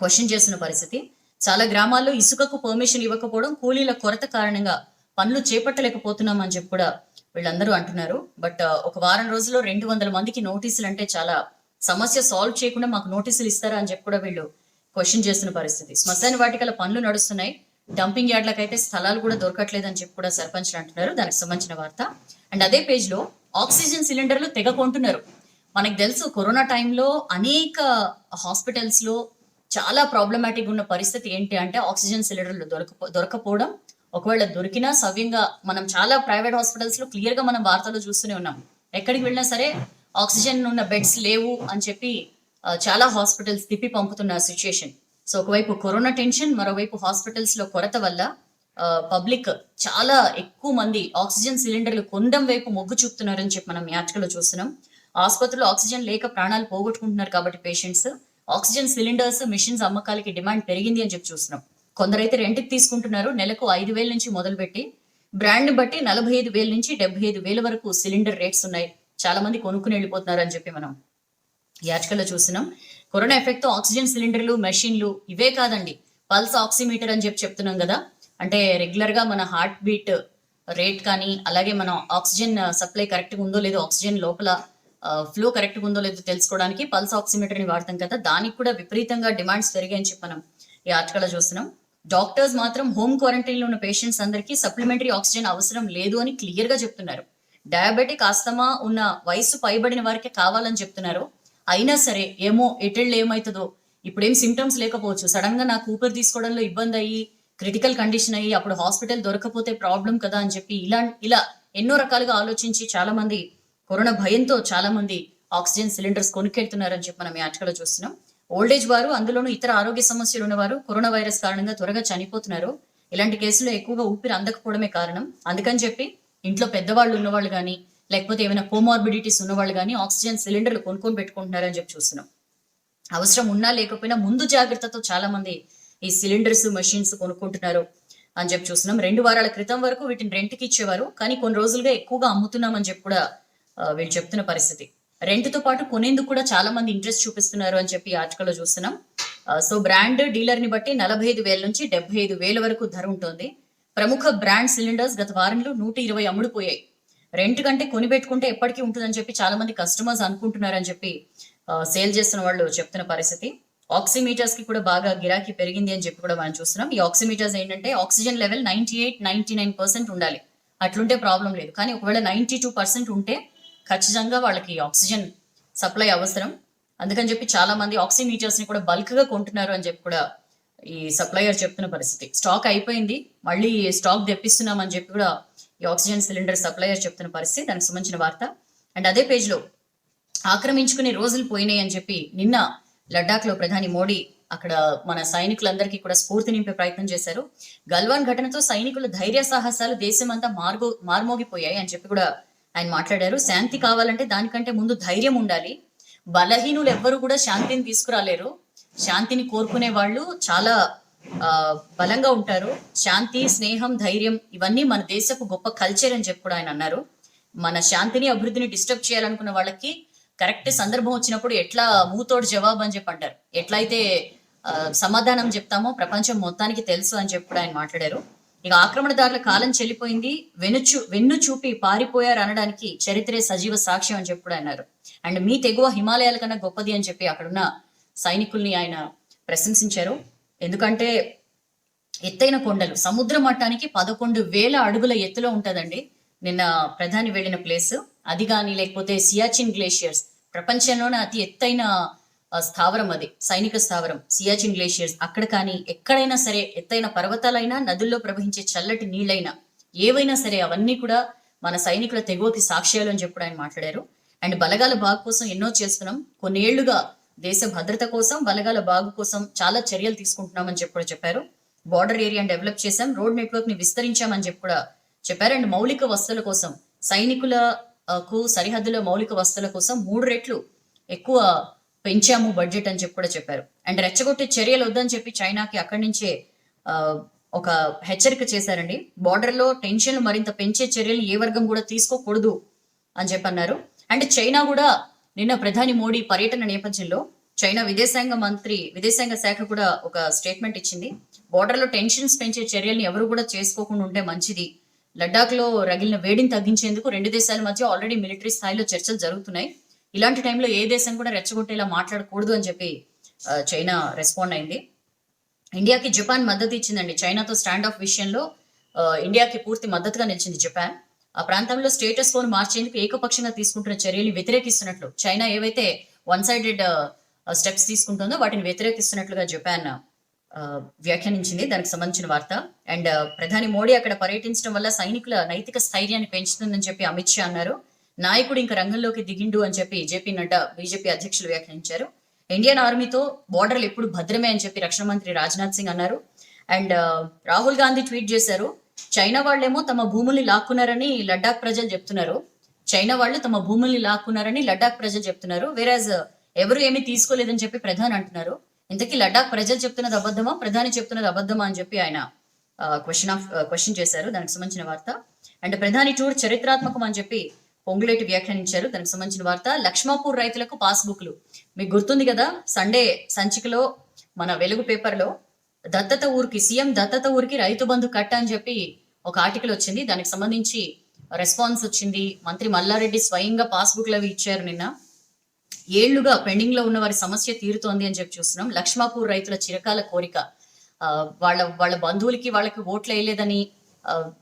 క్వశ్చన్ చేస్తున్న పరిస్థితి. చాలా గ్రామాల్లో ఇసుకకు పర్మిషన్ ఇవ్వకపోవడం, కూలీల కొరత కారణంగా పనులు చేపట్టలేకపోతున్నాం అని చెప్పి కూడా వీళ్ళందరూ అంటున్నారు. బట్ ఒక వారం రోజుల్లో 200 మందికి నోటీసులు అంటే చాలా సమస్య సాల్వ్ చేయకుండా మాకు నోటీసులు ఇస్తారా అని చెప్పి కూడా వీళ్ళు క్వశ్చన్ చేస్తున్న పరిస్థితి. శ్మశాన వాటికల పనులు నడుస్తున్నాయి, డంపింగ్ యార్డ్లకు అయితే స్థలాలు కూడా దొరకట్లేదు అని చెప్పి కూడా సర్పంచ్లు అంటున్నారు. దానికి సంబంధించిన వార్త. అండ్ అదే పేజ్ లో ఆక్సిజన్ సిలిండర్లు తెగ కొంటున్నారు. మనకు తెలుసు కరోనా టైంలో అనేక హాస్పిటల్స్ లో చాలా ప్రాబ్లమాటిక్ ఉన్న పరిస్థితి ఏంటి అంటే ఆక్సిజన్ సిలిండర్లు దొరకపోవడం. ఒకవేళ దొరికినా సవ్యంగా మనం చాలా ప్రైవేట్ హాస్పిటల్స్ లో క్లియర్ గా మనం వార్తలు చూస్తూనే ఉన్నాం. ఎక్కడికి వెళ్ళినా సరే ఆక్సిజన్ ఉన్న బెడ్స్ లేవు అని చెప్పి చాలా హాస్పిటల్స్ తిప్పి పంపుతున్న సిచ్యుయేషన్. సో ఒకవైపు కరోనా టెన్షన్, మరోవైపు హాస్పిటల్స్ లో కొరత వల్ల పబ్లిక్ చాలా ఎక్కువ మంది ఆక్సిజన్ సిలిండర్లు కొనడం వైపు మొగ్గు చూపుతున్నారని చెప్పి మనం ఈ ఆర్టికల్లో చూస్తున్నాం. ఆసుపత్రిలో ఆక్సిజన్ లేక ప్రాణాలు పోగొట్టుకుంటున్నారు కాబట్టి పేషెంట్స్ ఆక్సిజన్ సిలిండర్స్, మిషన్స్ అమ్మకాలకి డిమాండ్ పెరిగింది అని చెప్పి చూస్తున్నాం. కొందరైతే రెంట్కి తీసుకుంటున్నారు. నెలకు 5,000 నుంచి మొదలుపెట్టి బ్రాండ్ బట్టి 45,000 నుంచి 75,000 వరకు సిలిండర్ రేట్స్ ఉన్నాయి. చాలా మంది కొనుక్కుని వెళ్ళిపోతున్నారు అని చెప్పి మనం ఈ ఆర్టికల్లో చూస్తున్నాం. కరోనా ఎఫెక్ట్ తో ఆక్సిజన్ సిలిండర్లు, మెషిన్లు ఇవే కాదండి, పల్స్ ఆక్సిమీటర్ అని చెప్పి చెప్తున్నాం కదా. అంటే రెగ్యులర్ గా మన హార్ట్ బీట్ రేట్ కానీ, అలాగే మన ఆక్సిజన్ సప్లై కరెక్ట్గా ఉందో లేదో, ఆక్సిజన్ లోపల ఫ్లో కరెక్ట్గా ఉందో లేదో తెలుసుకోవడానికి పల్స్ ఆక్సిమీటర్ ని వాడతాం కదా, దానికి కూడా విపరీతంగా డిమాండ్స్ పెరిగాయని చెప్పి మనం ఈ ఆర్టికల్లో చూస్తున్నాం. డాక్టర్స్ మాత్రం హోమ్ క్వారంటైన్ లో ఉన్న పేషెంట్స్ అందరికీ సప్లిమెంటరీ ఆక్సిజన్ అవసరం లేదు అని క్లియర్ గా చెప్తున్నారు. డయాబెటిక్, ఆస్తమా ఉన్న వయసు పైబడిన వారికే కావాలని చెప్తున్నారు. అయినా సరే ఏమో ఎటెళ్ళు ఏమవుతుందో, ఇప్పుడేం సిమ్టమ్స్ లేకపోవచ్చు, సడన్ గా నాకు ఊపిరి తీసుకోవడంలో ఇబ్బంది అయ్యి క్రిటికల్ కండిషన్ అయ్యి అప్పుడు హాస్పిటల్ దొరకపోతే ప్రాబ్లం కదా అని చెప్పి ఇలా ఎన్నో రకాలుగా ఆలోచించి చాలా మంది కరోనా భయంతో చాలా మంది ఆక్సిజన్ సిలిండర్స్ కొనుక్కెళ్తున్నారని చెప్పి మనం ఈ ఆర్టికల్లో చూస్తున్నాం. ఓల్డేజ్ వారు, అందులోనూ ఇతర ఆరోగ్య సమస్యలు ఉన్నవారు కరోనా వైరస్ కారణంగా త్వరగా చనిపోతున్నారు. ఇలాంటి కేసులో ఎక్కువగా ఊపిరి అందకపోవడమే కారణం. అందుకని చెప్పి ఇంట్లో పెద్దవాళ్ళు ఉన్నవాళ్ళు కానీ, లేకపోతే ఏమైనా కోమార్బిడిటీస్ ఉన్నవాళ్ళు కానీ ఆక్సిజన్ సిలిండర్లు కొనుక్కొని పెట్టుకుంటున్నారని చెప్పి చూస్తున్నాం. అవసరం ఉన్నా లేకపోయినా ముందు జాగ్రత్తతో చాలా మంది ఈ సిలిండర్స్, మెషిన్స్ కొనుక్కుంటున్నారు అని చెప్పి చూస్తున్నాం. 2 వారాల క్రితం వరకు వీటిని రెంట్కి ఇచ్చేవారు, కానీ కొన్ని రోజులుగా ఎక్కువగా అమ్ముతున్నామని చెప్పి కూడా వీళ్ళు చెప్తున్న పరిస్థితి. రెంట్తో పాటు కొనేందుకు కూడా చాలా మంది ఇంట్రెస్ట్ చూపిస్తున్నారు అని చెప్పి ఆర్టికల్లో చూస్తున్నాం. సో బ్రాండ్, డీలర్ ని బట్టి 45,000 నుంచి 75,000 వరకు ధర ఉంటుంది. ప్రముఖ బ్రాండ్ సిలిండర్స్ గత వారంలో 120 అమ్ముడుపోయాయి. రెంట్ కంటే కొని పెట్టుకుంటే ఎప్పటికీ ఉంటుందని చెప్పి చాలా మంది కస్టమర్స్ అనుకుంటున్నారని చెప్పి సేల్ చేస్తున్న వాళ్ళు చెప్తున్న పరిస్థితి. ఆక్సిమీటర్స్ కి కూడా బాగా గిరాకీ పెరిగింది అని చెప్పి కూడా మనం చూస్తున్నాం. ఈ ఆక్సిమీటర్స్ ఏంటంటే ఆక్సిజన్ లెవెల్ 98-99% ఉండాలి, అట్లుంటే ప్రాబ్లం లేదు. కానీ ఒకవేళ 92% ఉంటే ఖచ్చితంగా వాళ్ళకి ఆక్సిజన్ సప్లై అవసరం. అందుకని చెప్పి చాలా మంది ఆక్సిమీటర్స్ ని కూడా బల్క్ గా కొంటున్నారు అని చెప్పి కూడా ఈ సప్లయర్ చెప్తున్న పరిస్థితి. స్టాక్ అయిపోయింది, మళ్ళీ స్టాక్ తెప్పిస్తున్నాం అని చెప్పి కూడా ఈ ఆక్సిజన్ సిలిండర్ సప్లయర్ చెప్తున్న పరిస్థితి. దానికి సంబంధించిన వార్త. అండ్ అదే పేజ్ లో ఆక్రమించుకునే రోజులు పోయినాయి అని చెప్పి నిన్న లడ్డాక్ లో ప్రధాని మోడీ అక్కడ మన సైనికులందరికీ కూడా స్ఫూర్తి నింపే ప్రయత్నం చేశారు. గల్వాన్ ఘటనతో సైనికుల ధైర్య సాహసాలు దేశమంతా మార్మోగిపోయాయి అని చెప్పి కూడా ఆయన మాట్లాడారు. శాంతి కావాలంటే దానికంటే ముందు ధైర్యం ఉండాలి. బలహీనులు ఎవ్వరు కూడా శాంతిని తీసుకురాలేరు. శాంతిని కోరుకునే వాళ్ళు చాలా బలంగా ఉంటారు. శాంతి, స్నేహం, ధైర్యం ఇవన్నీ మన దేశపు గొప్ప కల్చర్ అని చెప్పి కూడా ఆయన అన్నారు. మన శాంతిని, అభివృద్ధిని డిస్టర్బ్ చేయాలనుకున్న వాళ్ళకి కరెక్ట్ సందర్భం వచ్చినప్పుడు ఎట్లా మూతోడు జవాబు అని చెప్పి అంటారు. ఎట్లయితే సమాధానం చెప్తామో ప్రపంచం మొత్తానికి తెలుసు అని చెప్పి కూడా ఆయన మాట్లాడారు. ఇక ఆక్రమణదారుల కాలం చెల్లిపోయింది, వెన్ను చూపి పారిపోయారు అనడానికి చరిత్రే సజీవ సాక్ష్యం అని చెప్పి కూడా అన్నారు. అండ్ మీ తెగువ హిమాలయాల కన్నా గొప్పది అని చెప్పి అక్కడున్న సైనికుల్ని ఆయన ప్రశంసించారు. ఎందుకంటే ఎత్తైన కొండలు సముద్ర మట్టానికి 11,000 అడుగుల ఎత్తులో ఉంటుందండి నిన్న ప్రధాని వెళ్ళిన ప్లేస్. అది కానీ లేకపోతే సియాచిన్ గ్లేషియర్స్, ప్రపంచంలోనే అతి ఎత్తైన స్థావరం, అది సైనిక స్థావరం సియాచిన్ గ్లేషియర్స్. అక్కడ కానీ ఎక్కడైనా సరే ఎత్తైన పర్వతాలైనా, నదుల్లో ప్రవహించే చల్లటి నీళ్ళైనా ఏవైనా సరే అవన్నీ కూడా మన సైనికుల తెగువకి సాక్ష్యాలు అని చెప్పి ఆయన మాట్లాడారు. అండ్ బలగాల బాగు కోసం ఎన్నో చేస్తున్నాం, కొన్నేళ్లుగా దేశ భద్రత కోసం, బలగాల బాగు కోసం చాలా చర్యలు తీసుకుంటున్నామని చెప్పి కూడా చెప్పారు. బార్డర్ ఏరియాని డెవలప్ చేశాం, రోడ్ నెట్వర్క్ ని విస్తరించామని చెప్పి కూడా చెప్పారు. అండ్ మౌలిక వసతుల కోసం సైనికులకు సరిహద్దులో మౌలిక వసతుల కోసం 3 రెట్లు ఎక్కువ పెంచాము బడ్జెట్ అని చెప్పి కూడా చెప్పారు. అండ్ రెచ్చగొట్టే చర్యలు వద్దని చెప్పి చైనాకి అక్కడి నుంచే ఒక హెచ్చరిక చేశారండి. బార్డర్ లో టెన్షన్లు మరింత పెంచే చర్యలు ఏ వర్గం కూడా తీసుకోకూడదు అని చెప్పి అన్నారు. అండ్ చైనా కూడా నిన్న ప్రధాని మోడీ పర్యటన నేపథ్యంలో చైనా విదేశాంగ శాఖ కూడా ఒక స్టేట్మెంట్ ఇచ్చింది. బార్డర్ లో టెన్షన్స్ పెంచే చర్యల్ని ఎవరు కూడా చేసుకోకుండా ఉంటే మంచిది. లడ్డాక్ లో రగిలిన వేడిని తగ్గించేందుకు 2 దేశాల మధ్య ఆల్రెడీ మిలిటరీ స్థాయిలో చర్చలు జరుగుతున్నాయి. ఇలాంటి టైంలో ఏ దేశం కూడా రెచ్చగొట్టేలా మాట్లాడకూడదు అని చెప్పి చైనా రెస్పాండ్ అయింది. ఇండియాకి జపాన్ మద్దతు ఇచ్చిందండి. చైనాతో స్టాండ్ ఆఫ్ విషయంలో ఇండియాకి పూర్తి మద్దతుగా నిలిచింది జపాన్. ఆ ప్రాంతంలో స్టేటస్ కోను మార్చేందుకు ఏకపక్షంగా తీసుకుంటున్న చర్యలు వ్యతిరేకిస్తున్నట్లు, చైనా ఏవైతే 1-sided స్టెప్స్ తీసుకుంటుందో వాటిని వ్యతిరేకిస్తున్నట్లుగా జపాన్ వ్యాఖ్యానించింది. దానికి సంబంధించిన వార్త. అండ్ ప్రధాని మోడీ అక్కడ పర్యటించడం వల్ల సైనికుల నైతిక స్థైర్యాన్ని పెంచుతుందని చెప్పి అమిత్ షా అన్నారు. నాయకుడు ఇంకా రంగంలోకి దిగిండు అని చెప్పి జేపీ నడ్డా బీజేపీ అధ్యక్షులు వ్యాఖ్యానించారు. ఇండియన్ ఆర్మీతో బార్డర్లు ఎప్పుడు భద్రమే అని చెప్పి రక్షణ మంత్రి రాజ్నాథ్ సింగ్ అన్నారు. అండ్ రాహుల్ గాంధీ ట్వీట్ చేశారు, చైనా వాళ్ళేమో తమ భూముల్ని లాక్కున్నారని లడ్డాక్ ప్రజలు చెప్తున్నారు. చైనా వాళ్ళు తమ భూముల్ని లాక్కున్నారని లడ్డాక్ ప్రజలు చెప్తున్నారు, వేరాజ్ ఎవరు ఏమీ తీసుకోలేదని చెప్పి ప్రధాని అంటున్నారు. ఇంతకీ లడ్డాక్ ప్రజలు చెప్తున్నది అబద్ధమా, ప్రధాని చెప్తున్నది అబద్ధమా అని చెప్పి ఆయన క్వశ్చన్ చేశారు. దానికి సంబంధించిన వార్త. అండ్ ప్రధాని టూర్ చరిత్రాత్మకం అని చెప్పి పొంగులేటి వ్యాఖ్యానించారు. దానికి సంబంధించిన వార్త. లక్ష్మాపూర్ రైతులకు పాస్బుక్లు మీకు గుర్తుంది కదా, సండే సంచికలో మన వెలుగు పేపర్లో సీఎం దత్తత ఊరికి రైతు బంధు కట్ట అని చెప్పి ఒక ఆర్టికల్ వచ్చింది. దానికి సంబంధించి రెస్పాన్స్ వచ్చింది. మంత్రి మల్లారెడ్డి స్వయంగా పాస్బుక్లు అవి ఇచ్చారు. నిన్న ఏళ్లుగా పెండింగ్ లో ఉన్న వారి సమస్య తీరుతోంది అని చెప్పి చూస్తున్నాం. లక్ష్మాపూర్ రైతుల చిరకాల కోరిక, వాళ్ళ బంధువులకి వాళ్ళకి ఓట్లు వేయలేదని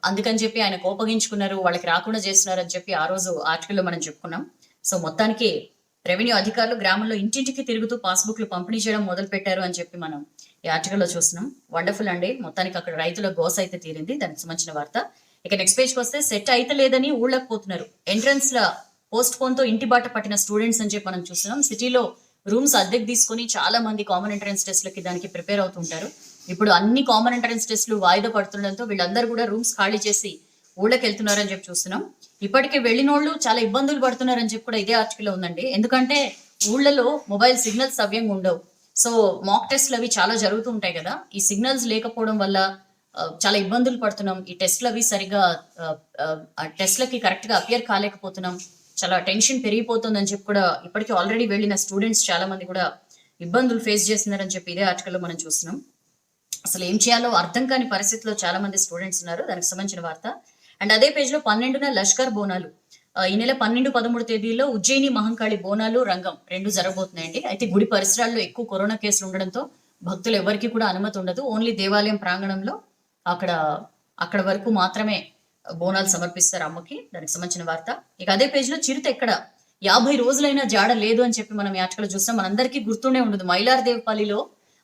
అందుకని చెప్పి ఆయన కోపగించుకున్నారు, వాళ్ళకి రాకుండా చేస్తున్నారు అని చెప్పి ఆ రోజు ఆర్టికల్లో మనం చెప్పుకున్నాం. సో మొత్తానికి రెవెన్యూ అధికారులు గ్రామంలో ఇంటింటికి తిరుగుతూ పాస్బుక్లు పంపిణీ చేయడం మొదలు పెట్టారు అని చెప్పి మనం ఈ ఆర్టికల్లో చూస్తున్నాం. వండర్ఫుల్ అండి. మొత్తానికి అక్కడ రైతుల గోస అయితే తీరింది. దానికి సంబంధించిన వార్త. ఇక నెక్స్ట్ పేజ్కి వస్తే సెట్ అయితే లేదని ఊళ్ళకి పోతున్నారు, ఎంట్రన్స్ ల పోస్ట్ పోన్ తో ఇంటి బాట పట్టిన స్టూడెంట్స్ అని చెప్పి మనం చూస్తున్నాం. సిటీలో రూమ్స్ అద్దెకు తీసుకొని చాలా మంది కామన్ ఎంట్రన్స్ టెస్ట్లకి దానికి ప్రిపేర్ అవుతుంటారు. ఇప్పుడు అన్ని కామన్ ఎంట్రన్స్ టెస్ట్లు వాయిదా పడుతుండడంతో వీళ్ళందరూ కూడా రూమ్స్ ఖాళీ చేసి ఊళ్ళకి వెళ్తున్నారని చెప్పి చూస్తున్నాం. ఇప్పటికే వెళ్ళినోళ్ళు చాలా ఇబ్బందులు పడుతున్నారని చెప్పి కూడా ఇదే ఆర్టికల్లో ఉందండి. ఎందుకంటే ఊళ్ళలో మొబైల్ సిగ్నల్స్ సవ్యంగా ఉండవు. సో మాక్ టెస్ట్లు అవి చాలా జరుగుతూ ఉంటాయి కదా, ఈ సిగ్నల్స్ లేకపోవడం వల్ల చాలా ఇబ్బందులు పడుతున్నాం. ఈ టెస్ట్లు అవి సరిగా టెస్ట్లకి కరెక్ట్ గా అపియర్ కాలేకపోతున్నాం, చాలా టెన్షన్ పెరిగిపోతుందని చెప్పి కూడా ఇప్పటికీ ఆల్రెడీ వెళ్ళిన స్టూడెంట్స్ చాలా మంది కూడా ఇబ్బందులు ఫేస్ చేస్తున్నారని చెప్పి ఇదే ఆర్టికల్లో మనం చూస్తున్నాం. అసలు ఏం చేయాలో అర్థం కాని పరిస్థితిలో చాలా మంది స్టూడెంట్స్ ఉన్నారు. దానికి సంబంధించిన వార్త. అండ్ అదే పేజ్ లో 12న లష్కర్ బోనాలు, ఈ నెల 12-13 తేదీల్లో ఉజ్జయిని మహంకాళి బోనాలు రంగం 2 జరగబోతున్నాయండి. అయితే గుడి పరిసరాల్లో ఎక్కువ కరోనా కేసులు ఉండడంతో భక్తులు ఎవరికి కూడా అనుమతి ఉండదు. ఓన్లీ దేవాలయం ప్రాంగణంలో అక్కడ వరకు మాత్రమే బోనాలు సమర్పిస్తారు అమ్మకి. దానికి సంబంధించిన వార్త. ఇక అదే పేజ్ లో చిరుత ఎక్కడ 50 రోజులైనా జాడ లేదు అని చెప్పి మనం ఈ ఆర్టికల్ చూస్తాం. మనందరికీ గుర్తుండే ఉండదు, మైలార్దేవపల్లిలో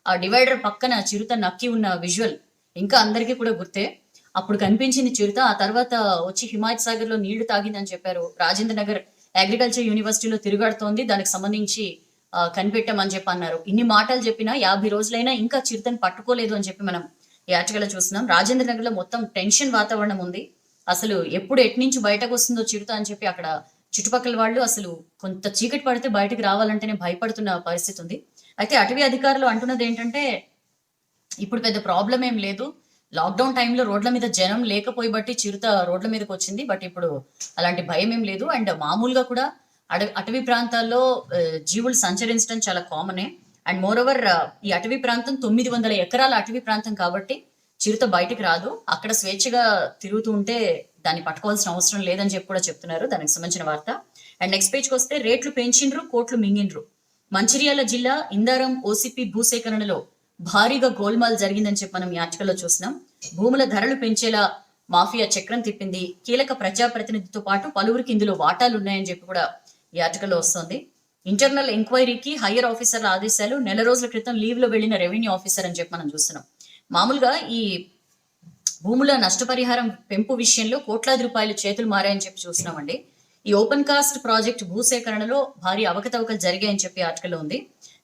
ఆ డివైడర్ పక్కన చిరుత నక్కి ఉన్న విజువల్ ఇంకా అందరికీ కూడా గుర్తే. అప్పుడు కనిపించింది చిరుత, ఆ తర్వాత వచ్చి హిమాయత్ సాగర్ లో నీళ్లు తాగిందని చెప్పారు. రాజేంద్ర నగర్ అగ్రికల్చర్ యూనివర్సిటీలో తిరుగాడుతోంది, దానికి సంబంధించి కనిపెట్టామని చెప్పి అన్నారు. ఇన్ని మాటలు చెప్పినా 50 రోజులైనా ఇంకా చిరుతని పట్టుకోలేదు అని చెప్పి మనం ఈ ఆర్టికల్ లో చూస్తున్నాం. రాజేంద్ర నగర్ లో మొత్తం టెన్షన్ వాతావరణం ఉంది. అసలు ఎప్పుడు ఎట్నుంచి బయటకు వస్తుందో చిరుత అని చెప్పి అక్కడ చుట్టుపక్కల వాళ్ళు అసలు కొంత చీకటి పడితే బయటకు రావాలంటేనే భయపడుతున్న పరిస్థితి ఉంది. అయితే అటవీ అధికారులు అంటున్నది ఏంటంటే ఇప్పుడు పెద్ద ప్రాబ్లం ఏం లేదు. లాక్‌డౌన్ టైంలో రోడ్ల మీద జనం లేకపోయి బట్టి చిరుత రోడ్ల మీదకొచ్చింది. బట్ ఇప్పుడు అలాంటి భయం ఏం లేదు. అండ్ మామూలుగా కూడా అటవీ ప్రాంతాల్లో జీవులు సంచరించడం చాలా కామనే. అండ్ మోరోవర్ ఈ అటవీ ప్రాంతం 900 ఎకరాల అటవీ ప్రాంతం కాబట్టి చిరుత బయటికి రాదు. అక్కడ స్వేచ్ఛగా తిరుగుతూ ఉంటే దాన్ని పట్టుకోవాల్సిన అవసరం లేదని చెప్పి కూడా చెప్తున్నారు. దానికి సంబంధించిన వార్త. అండ్ నెక్స్ట్ పేజ్‌కొస్తే రేట్లు పెంచిండ్రు, కోట్లు మింగిండ్రు. మంచిర్యాల జిల్లా ఇందారం ఓసీపీ భూసేకరణలో భారీగా గోల్మాల్ జరిగిందని చెప్పి మనం ఈ ఆర్టికల్లో చూస్తున్నాం. భూముల ధరలు పెంచేలా మాఫియా చక్రం తిప్పింది. కీలక ప్రజాప్రతినిధితో పాటు పలువురికి ఇందులో వాటాలు ఉన్నాయని చెప్పి కూడా ఈ ఆర్టికల్లో వస్తుంది. ఇంటర్నల్ ఎంక్వైరీకి హయ్యర్ ఆఫీసర్ల ఆదేశాలు. నెల రోజుల క్రితం లీవ్ లో వెళ్లిన రెవెన్యూ ఆఫీసర్ అని చెప్పి మనం చూస్తున్నాం. మామూలుగా ఈ భూముల నష్టపరిహారం పెంపు విషయంలో కోట్లాది రూపాయలు చేతులు మారాయని చెప్పి చూస్తున్నామండి. ఈ ఓపెన్ కాస్ట్ ప్రాజెక్ట్ భూసేకరణలో భారీ అవకతవకలు జరిగాయని చెప్పి ఆర్టికల్లో ఉంది.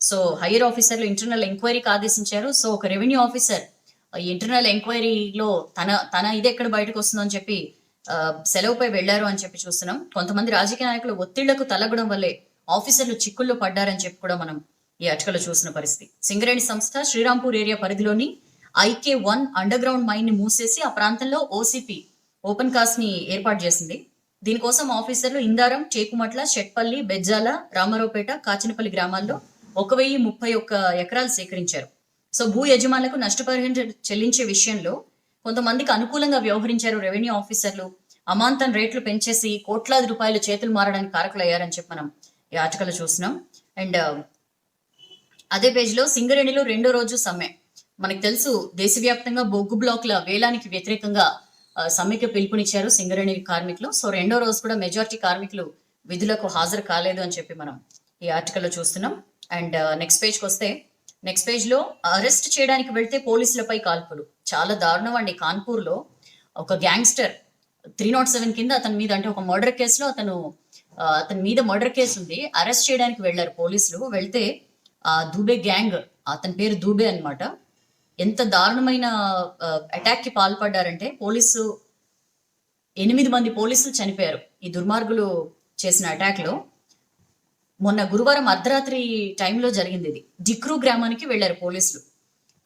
సో హైయర్ ఆఫీసర్లు ఇంటర్నల్ ఎంక్వైరీకి ఆదేశించారు. సో ఒక రెవెన్యూ ఆఫీసర్ ఈ ఇంటర్నల్ ఎంక్వైరీలో తన ఇది ఎక్కడ బయటకు వస్తుందని చెప్పి సెలవుపై వెళ్లారు అని చెప్పి చూస్తున్నాం. కొంతమంది రాజకీయ నాయకులు ఒత్తిళ్లకు తలగడం వల్లే ఆఫీసర్లు చిక్కుల్లో పడ్డారని చెప్పి కూడా మనం ఈ ఆర్టికల్లో చూసిన పరిస్థితి. సింగరేణి సంస్థ శ్రీరాంపూర్ ఏరియా పరిధిలోని IK1 అండర్ గ్రౌండ్ మైన్ ని మూసేసి ఆ ప్రాంతంలో ఓసీపీ ఓపెన్ కాస్ట్ ని ఏర్పాటు చేసింది. దీనికోసం ఆఫీసర్లు ఇందారం, చేకుమట్ల, షెట్పల్లి, బెజ్జాల, రామారావుపేట, కాచినపల్లి గ్రామాల్లో 1031 ఎకరాలు సేకరించారు. సో భూ యజమానులకు నష్టపరిహారం చెల్లించే విషయంలో కొంతమందికి అనుకూలంగా వ్యవహరించారు రెవెన్యూ ఆఫీసర్లు. అమాంతం రేట్లు పెంచేసి కోట్లాది రూపాయలు చేతులు మారడానికి కారకులయ్యారని చెప్పి మనం ఈ ఆర్టికల్లో చూస్తున్నాం. అండ్ అదే పేజ్ లో సింగరేణిలో రెండో రోజు సమ్మె. మనకు తెలుసు దేశవ్యాప్తంగా బొగ్గు బ్లాక్ల వేలానికి వ్యతిరేకంగా సమ్మెకు పిలుపునిచ్చారు సింగరేణి కార్మికులు. సో రెండో రోజు కూడా మెజారిటీ కార్మికులు విధులకు హాజరు కాలేదు అని చెప్పి మనం ఈ ఆర్టికల్లో చూస్తున్నాం. అండ్ నెక్స్ట్ పేజ్కి వస్తే నెక్స్ట్ పేజ్ లో అరెస్ట్ చేయడానికి వెళ్తే పోలీసులపై కాల్పులు. చాలా దారుణం అండి. కాన్పూర్ లో ఒక గ్యాంగ్స్టర్ 307 కింద అతని మీద, అంటే ఒక మర్డర్ కేసులో అతని మీద మర్డర్ కేసు ఉంది. అరెస్ట్ చేయడానికి వెళ్ళారు పోలీసులు. వెళ్తే ఆ దూబే గ్యాంగ్, అతని పేరు దూబే అన్నమాట, ఎంత దారుణమైన అటాక్ కి పాల్పడ్డారంటే 8 మంది పోలీసులు చనిపోయారు ఈ దుర్మార్గులు చేసిన అటాక్ లో. మొన్న గురువారం అర్ధరాత్రి టైంలో జరిగింది ఇది. డిక్రూ గ్రామానికి వెళ్లారు పోలీసులు.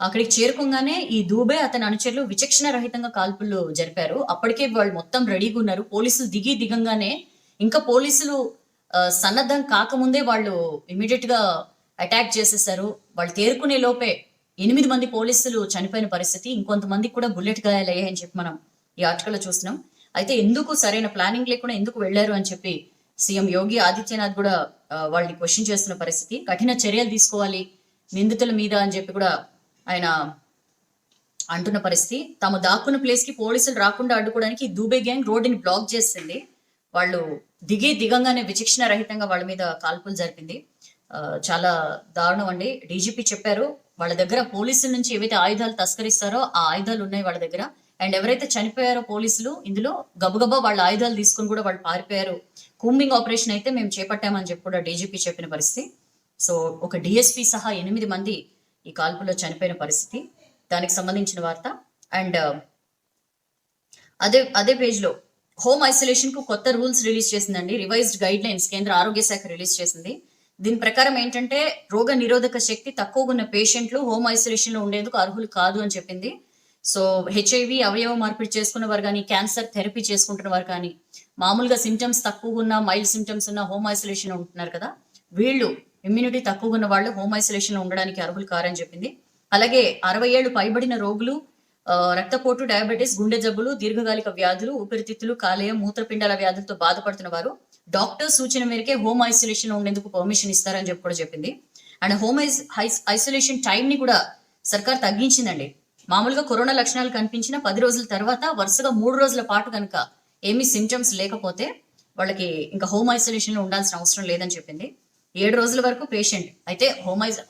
అక్కడికి చేరుకోగానే ఈ దూబే అతని అనుచరులు విచక్షణ రహితంగా కాల్పులు జరిపారు. అప్పటికే వాళ్ళు మొత్తం రెడీగా ఉన్నారు. పోలీసులు దిగంగానే ఇంకా పోలీసులు సన్నద్ధం కాకముందే వాళ్ళు ఇమీడియట్ గా అటాక్ చేసేసారు. వాళ్ళు తేరుకునే లోపే 8 మంది పోలీసులు చనిపోయిన పరిస్థితి. ఇంకొంతమందికి కూడా బుల్లెట్ గాయాలయ్యాయని చెప్పి మనం ఈ ఆర్టికల్లో చూస్తున్నాం. అయితే ఎందుకు సరైన ప్లానింగ్ లేకుండా ఎందుకు వెళ్లారు అని చెప్పి సీఎం యోగి ఆదిత్యనాథ్ కూడా వాళ్ళని క్వశ్చన్ చేస్తున్న పరిస్థితి. కఠిన చర్యలు తీసుకోవాలి నిందితుల మీద అని చెప్పి కూడా ఆయన అంటున్న పరిస్థితి. తాము దాక్కున్న ప్లేస్ కి పోలీసులు రాకుండా అడ్డుకోవడానికి దూబే గ్యాంగ్ రోడ్డుని బ్లాక్ చేసింది. వాళ్ళు దిగంగానే విచక్షణ రహితంగా వాళ్ళ మీద కాల్పులు జరిపింది. చాలా దారుణం అండి. డీజీపీ చెప్పారు వాళ్ళ దగ్గర పోలీసుల నుంచి ఏవైతే ఆయుధాలు తస్కరిస్తారో ఆ ఆయుధాలు ఉన్నాయి వాళ్ళ దగ్గర. అండ్ ఎవరైతే చనిపోయారో పోలీసులు ఇందులో గబగబా వాళ్ళ ఆయుధాలు తీసుకుని కూడా వాళ్ళు పారిపోయారు. కూంబింగ్ ఆపరేషన్ అయితే మేము చేపట్టామని చెప్పి కూడా డీజీపీ చెప్పిన పరిస్థితి. సో ఒక డిఎస్పీ సహా 8 మంది ఈ కాల్పులో చనిపోయిన పరిస్థితి. దానికి సంబంధించిన వార్త. అండ్ అదే పేజ్ లో హోమ్ ఐసోలేషన్ కు కొత్త రూల్స్ రిలీజ్ చేసిందండి. రివైజ్డ్ గైడ్ లైన్స్ కేంద్ర ఆరోగ్య శాఖ రిలీజ్ చేసింది. దీని ప్రకారం ఏంటంటే రోగ నిరోధక శక్తి తక్కువగా ఉన్న పేషెంట్లు హోమ్ ఐసోలేషన్ లో ఉండేందుకు అర్హులు కాదు అని చెప్పింది. సో HIV అవయవ మార్పిడి చేసుకున్న వారు కానీ, క్యాన్సర్ థెరపీ చేసుకుంటున్న వారు కానీ, మామూలుగా సిమ్టమ్స్ తక్కువగా ఉన్న, మైల్డ్ సిమ్టమ్స్ ఉన్న హోమ్ ఐసోలేషన్ ఉంటున్నారు కదా, వీళ్ళు ఇమ్యూనిటీ తక్కువగా ఉన్న వాళ్ళు హోమ్ ఐసోలేషన్ లో ఉండడానికి అర్హులు కారని చెప్పింది. అలాగే 60 ఏళ్లు పైబడిన రోగులు, రక్తపోటు, డయాబెటీస్, గుండె జబ్బులు, దీర్ఘకాలిక వ్యాధులు, ఊపిరితిత్తులు, కాలేయం, మూత్రపిండాల వ్యాధులతో బాధపడుతున్న వారు డాక్టర్ సూచన మేరకే హోమ్ ఐసోలేషన్ లో ఉండేందుకు పర్మిషన్ ఇస్తారని చెప్పి కూడా చెప్పింది. అండ్ హోమ్ ఐసోలేషన్ టైం ని కూడా సర్కార్ తగ్గించిందండి. మామూలుగా కరోనా లక్షణాలు కనిపించిన 10 రోజుల తర్వాత వరుసగా 3 రోజుల పాటు కనుక ఏమీ సిమ్టమ్స్ లేకపోతే వాళ్ళకి ఇంకా హోమ్ ఐసోలేషన్ లో ఉండాల్సిన అవసరం లేదని చెప్పింది. 7 రోజుల వరకు పేషెంట్ అయితే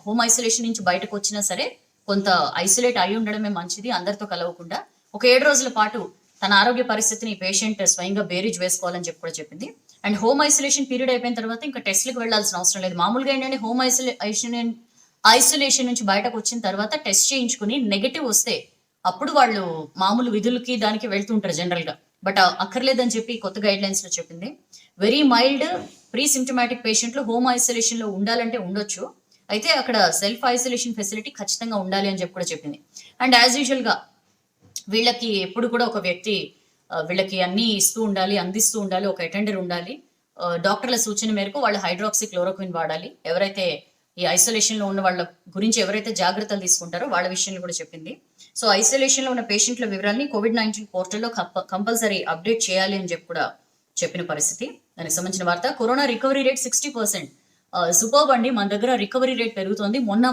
హోమ్ ఐసోలేషన్ నుంచి బయటకు వచ్చినా సరే కొంత ఐసోలేట్ అయి ఉండడమే మంచిది, అందరితో కలవకుండా. ఒక 7 రోజుల పాటు తన ఆరోగ్య పరిస్థితిని పేషెంట్ స్వయంగా బేరీజ్ వేసుకోవాలని చెప్పి కూడా చెప్పింది. అండ్ హోమ్ ఐసోలేషన్ పీరియడ్ అయిపోయిన తర్వాత ఇంకా టెస్ట్లకు వెళ్లాల్సిన అవసరం లేదు. మామూలుగా ఏంటంటే హోమ్ ఐసోలేషన్ నుంచి బయటకు వచ్చిన తర్వాత టెస్ట్ చేయించుకుని నెగటివ్ వస్తే అప్పుడు వాళ్ళు మామూలు విధులకి దానికి వెళ్తుంటారు జనరల్ గా. బట్ అక్కర్లేదని చెప్పి కొత్త గైడ్ లైన్స్ లో చెప్పింది. వెరీ మైల్డ్ ప్రీ సిమ్టమాటిక్ పేషెంట్లు హోమ్ ఐసోలేషన్ లో ఉండాలంటే ఉండొచ్చు. అయితే అక్కడ సెల్ఫ్ ఐసోలేషన్ ఫెసిలిటీ ఖచ్చితంగా ఉండాలి అని చెప్పి కూడా చెప్పింది. అండ్ యాజ్ యూజువల్ గా వీళ్ళకి ఎప్పుడు కూడా ఒక వ్యక్తి వీళ్ళకి అన్ని ఇస్తూ ఉండాలి, అందిస్తూ ఉండాలి, ఒక అటెండర్ ఉండాలి. డాక్టర్ల సూచన మేరకు వాళ్ళు హైడ్రాక్సీ క్లోరోక్విన్ వాడాలి. ఎవరైతే ఈ ఐసోలేషన్ లో ఉన్న వాళ్ళ గురించి ఎవరైతే జాగ్రత్తలు తీసుకుంటారో వాళ్ళ విషయంలో కూడా చెప్పింది. సో ఐసోలేషన్ లో ఉన్న పేషెంట్ల వివరాల్ని COVID-19 పోర్టల్లో కంపల్సరీ అప్డేట్ చేయాలి అని చెప్పి కూడా చెప్పిన పరిస్థితి. దానికి సంబంధించిన వార్త. Corona recovery rate 60%. సూపర్బ్ అండి, మన దగ్గర రికవరీ రేట్ పెరుగుతోంది. మొన్న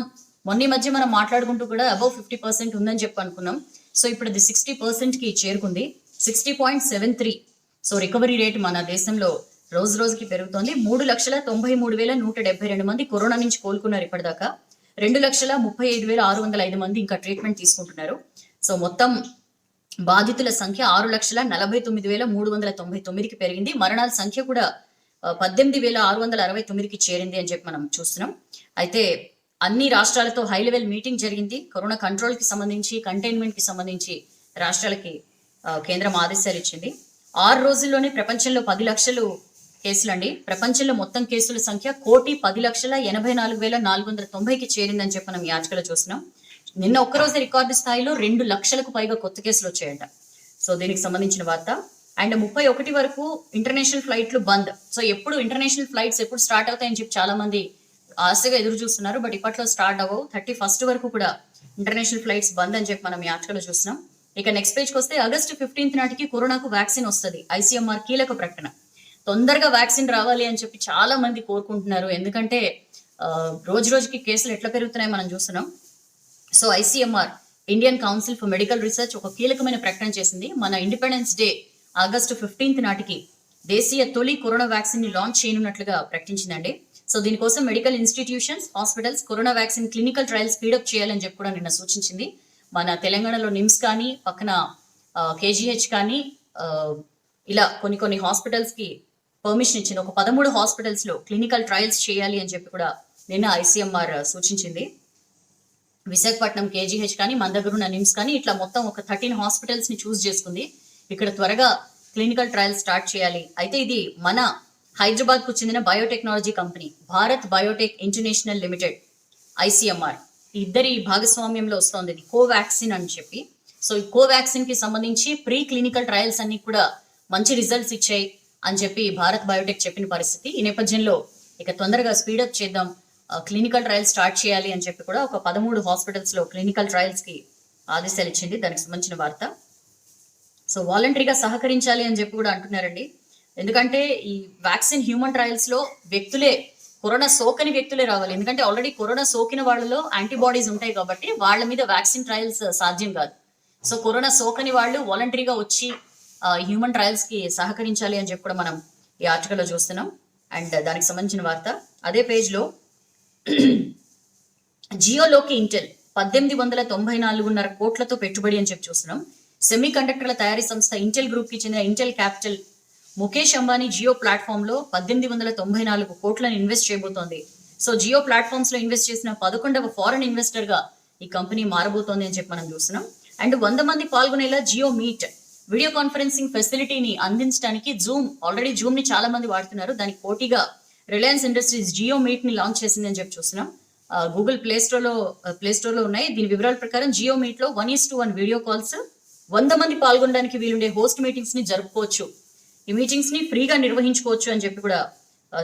ఈ మధ్య మనం మాట్లాడుకుంటూ కూడా అబౌవ్ 50% ఉందని చెప్పి అనుకున్నాం. సో ఇప్పుడు అది 60% కి చేరుకుంది. 60.73. సో రికవరీ రేట్ మన దేశంలో రోజు రోజుకి పెరుగుతోంది. 3,93,172 మంది కరోనా నుంచి కోలుకున్నారు ఇప్పటిదాకా. 2,35,605 మంది ఇంకా ట్రీట్మెంట్ తీసుకుంటున్నారు. సో మొత్తం బాధితుల సంఖ్య 6,49,399కి పెరిగింది. మరణాల సంఖ్య కూడా 18,669కి చేరింది అని చెప్పి మనం చూస్తున్నాం. అయితే అన్ని రాష్ట్రాలతో హై లెవెల్ మీటింగ్ జరిగింది. కరోనా కంట్రోల్ కి సంబంధించి, కంటైన్మెంట్ కి సంబంధించి రాష్ట్రాలకి కేంద్రం ఆదేశాలు ఇచ్చింది. 6 రోజుల్లోనే ప్రపంచంలో 10 లక్షలు కేసులండి. ప్రపంచంలో మొత్తం కేసుల సంఖ్య 1,10,84,490కి చేరిందని చెప్పి మనం ఈ ఆర్టికల్ చూస్తున్నాం. నిన్న ఒక్కరోజు రికార్డు స్థాయిలో 2 లక్షలకు పైగా కొత్త కేసులు వచ్చాయంట. సో దీనికి సంబంధించిన వార్త. అండ్ 31 వరకు ఇంటర్నేషనల్ ఫ్లైట్లు బంద్. సో ఎప్పుడు ఇంటర్నేషనల్ ఫ్లైట్స్ ఎప్పుడు స్టార్ట్ అవుతాయని చెప్పి చాలా మంది ఆశగా ఎదురు చూస్తున్నారు. బట్ ఇప్పట్లో స్టార్ట్ అవ్వవు. 31 వరకు కూడా ఇంటర్నేషనల్ ఫ్లైట్స్ బంద్ అని చెప్పి మనం ఈ ఆర్టికల్ చూస్తున్నాం. ఇక నెక్స్ట్ పేజ్కి వస్తే ఆగస్టు 15 నాటికి కరోనాకు వ్యాక్సిన్ వస్తుంది. ICMR కీలక ప్రకటన. తొందరగా వ్యాక్సిన్ రావాలి అని చెప్పి చాలా మంది కోరుకుంటున్నారు. ఎందుకంటే రోజు రోజుకి కేసులు ఎట్లా పెరుగుతున్నాయి మనం చూస్తున్నాం. So ICMR, Indian council for medical research, ఒక కీలకమైన ప్రకటన చేసింది. మన ఇండిపెండెన్స్ డే ఆగస్టు 15 నాటికి దేశీయ తొలి కరోనా వ్యాక్సిన్ ని లాంచ్ చేయనున్నట్లుగా ప్రకటించిందండి. సో దీనికోసం medical institutions, hospitals corona vaccine clinical trials speed up చేయాలని చెప్పి కూడా నిన్న సూచించింది. మన తెలంగాణలో నిమ్స్ కానీ, పక్కన KGH కానీ, ఇలా కొన్ని హాస్పిటల్స్ కి పర్మిషన్ ఇచ్చింది. ఒక 13 హాస్పిటల్స్ లో క్లినికల్ ట్రయల్స్ చేయాలి అని చెప్పి కూడా నిన్న ICMR సూచించింది. విశాఖపట్నం KGH కానీ, మన దగ్గర ఉన్న నిమ్స్ కానీ, ఇట్లా మొత్తం ఒక 13 హాస్పిటల్స్ ని చూస్ చేసుకుంది. ఇక్కడ త్వరగా క్లినికల్ ట్రయల్స్ స్టార్ట్ చేయాలి. అయితే ఇది మన హైదరాబాద్ కు చెందిన biotechnology company Bharat Biotech international limited, ICMR ఇద్దరి భాగస్వామ్యంలో వస్తోంది ఇది కోవాక్సిన్ అని చెప్పి. సో ఈ కోవాక్సిన్ కి సంబంధించి ప్రీ క్లినికల్ ట్రయల్స్ అన్ని కూడా మంచి రిజల్ట్స్ ఇచ్చాయి అని చెప్పి భారత్ బయోటెక్ చెప్పిన పరిస్థితి. ఈ నేపథ్యంలో ఇక తొందరగా స్పీడప్ చేద్దాం, క్లినికల్ ట్రయల్స్ స్టార్ట్ చేయాలి అని చెప్పి కూడా ఒక 13 హాస్పిటల్స్ లో క్లినికల్ ట్రయల్స్ కి ఆదేశాలు ఇచ్చింది. దానికి సంబంధించిన వార్త. సో వాలంటరీగా సహకరించాలి అని చెప్పి కూడా అంటున్నారండి. ఎందుకంటే ఈ వ్యాక్సిన్ హ్యూమన్ ట్రయల్స్ లో వ్యక్తులే, కరోనా సోకని వ్యక్తులే రావాలి. ఎందుకంటే ఆల్రెడీ కరోనా సోకిన వాళ్ళలో యాంటీబాడీస్ ఉంటాయి కాబట్టి వాళ్ళ మీద వ్యాక్సిన్ ట్రయల్స్ సాధ్యం కాదు. సో కరోనా సోకని వాళ్ళు వాలంటరీగా వచ్చి హ్యూమన్ ట్రయల్స్ కి సహకరించాలి అని చెప్పి కూడా మనం ఈ ఆర్టికల్లో చూస్తున్నాం. అండ్ దానికి సంబంధించిన వార్త అదే పేజ్ లో జియోలోకి ఇంటెల్ 1894.5 కోట్లతో పెట్టుబడి అని చెప్పి చూస్తున్నాం. సెమీ కండక్టర్ల తయారీ సంస్థ ఇంటెల్ గ్రూప్ కి చెందిన Intel capital Mukesh Ambani Jio platform లో 1894 కోట్లను ఇన్వెస్ట్ చేయబోతోంది. సో జియో ప్లాట్ఫామ్స్ లో ఇన్వెస్ట్ చేసిన 11వ ఫారెన్ ఇన్వెస్టర్ గా ఈ కంపెనీ మారబోతోంది అని చెప్పి మనం చూస్తున్నాం. అండ్ 100 మంది పాల్గొనేలా జియో మీట్ వీడియో కాన్ఫరెన్సింగ్ ఫెసిలిటీని అందించడానికి ఆల్రెడీ జూమ్ ని చాలా మంది వాడుతున్నారు. దానికి పోటీగా రిలయన్స్ ఇండస్ట్రీస్ జియో మీట్ ని లాంచ్ చేసింది అని చెప్పి చూస్తున్నాం. గూగుల్ ప్లే స్టోర్ లో ఉన్నాయి. దీని వివరాల ప్రకారం జియో మీట్ లో 1:1 వీడియో కాల్స్, 100 మంది పాల్గొనడానికి వీలుండే హోస్ట్ మీటింగ్స్ ని జరుపుకోవచ్చు. ఈ మీటింగ్స్ ని ఫ్రీగా నిర్వహించుకోవచ్చు అని చెప్పి కూడా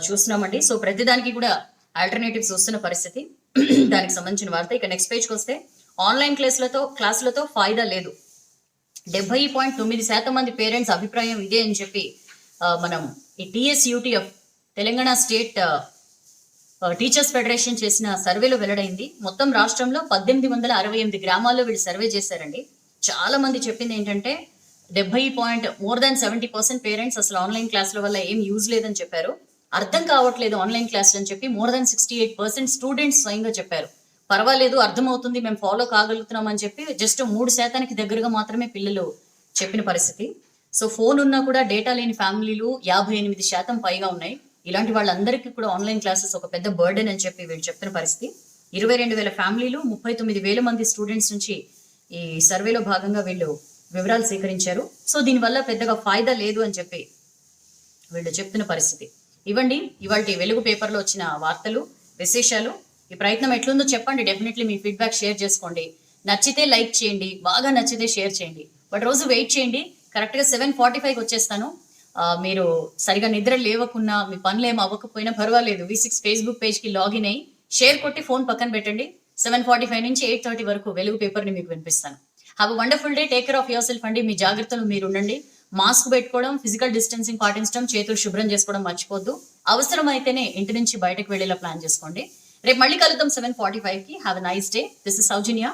చూస్తున్నామండి. సో ప్రతిదానికి కూడా ఆల్టర్నేటివ్స్ వస్తున్న పరిస్థితి. దానికి సంబంధించిన వార్త. ఇక నెక్స్ట్ పేజ్కి వస్తే ఆన్లైన్ క్లాసులతో ఫాయిదా లేదు. 70.9% మంది పేరెంట్స్ అభిప్రాయం ఇదే అని చెప్పి మనం ఈ TSUTF Telangana state teachers federation చేసిన సర్వేలో వెల్లడైంది. మొత్తం రాష్ట్రంలో 1868 గ్రామాల్లో వీళ్ళు సర్వే చేశారండి. చాలా మంది చెప్పింది ఏంటంటే 70% పేరెంట్స్ అసలు ఆన్లైన్ క్లాసుల వల్ల ఏం యూజ్ లేదని చెప్పారు. అర్థం కావట్లేదు ఆన్లైన్ క్లాసులు అని చెప్పి 68% స్టూడెంట్స్ స్వయంగా చెప్పారు. పర్వాలేదు, అర్థమవుతుంది, మేము ఫాలో కాగలుగుతున్నాం అని చెప్పి జస్ట్ 3% దగ్గరగా మాత్రమే పిల్లలు చెప్పిన పరిస్థితి. సో ఫోన్ ఉన్నా కూడా డేటా లేని ఫ్యామిలీలు 58% పైగా ఉన్నాయి. ఇలాంటి వాళ్ళందరికీ కూడా ఆన్లైన్ క్లాసెస్ ఒక పెద్ద బర్డెన్ అని చెప్పి వీళ్ళు చెప్తున్న పరిస్థితి. 22,000 ఫ్యామిలీలు, 39,000 మంది స్టూడెంట్స్ నుంచి ఈ సర్వేలో భాగంగా వీళ్ళు వివరాలు సేకరించారు. సో దీనివల్ల పెద్దగా ఫాయిదా లేదు అని చెప్పి వీళ్ళు చెప్తున్న పరిస్థితి. ఇవ్వండి ఇవాళ వెలుగు పేపర్లో వచ్చిన వార్తలు, విశేషాలు. ఈ ప్రయత్నం ఎట్లుందో చెప్పండి. డెఫినెట్లీ మీ ఫీడ్బ్యాక్ షేర్ చేసుకోండి. నచ్చితే లైక్ చేయండి, బాగా నచ్చితే షేర్ చేయండి. బట్ రోజు వెయిట్ చేయండి, కరెక్ట్గా 7:45కి వచ్చేస్తాను. మీరు సరిగా నిద్ర లేవకున్నా, మీ పనులు ఏం అవ్వకపోయినా పర్వాలేదు, V6 ఫేస్బుక్ పేజ్కి లాగిన్ అయ్యి షేర్ కొట్టి ఫోన్ పక్కన పెట్టండి. 7:45 నుంచి 8:30 వరకు వెలుగు పేపర్ని మీకు వినిపిస్తాను. Have a wonderful day. Take care of your self అండి. మీ జాగ్రత్తలు మీరు ఉండండి. మాస్క్ పెట్టుకోవడం, ఫిజికల్ డిస్టెన్సింగ్ పాటించడం, చేతులు శుభ్రం చేసుకోవడం మర్చిపోద్దు. అవసరం అయితేనే ఇంటి నుంచి బయటకు వెళ్ళేలా ప్లాన్ చేసుకోండి. రేపు మళ్ళీ కలుద్దాం 7:45కి. Have a nice day. This is Soujanya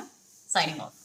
signing of.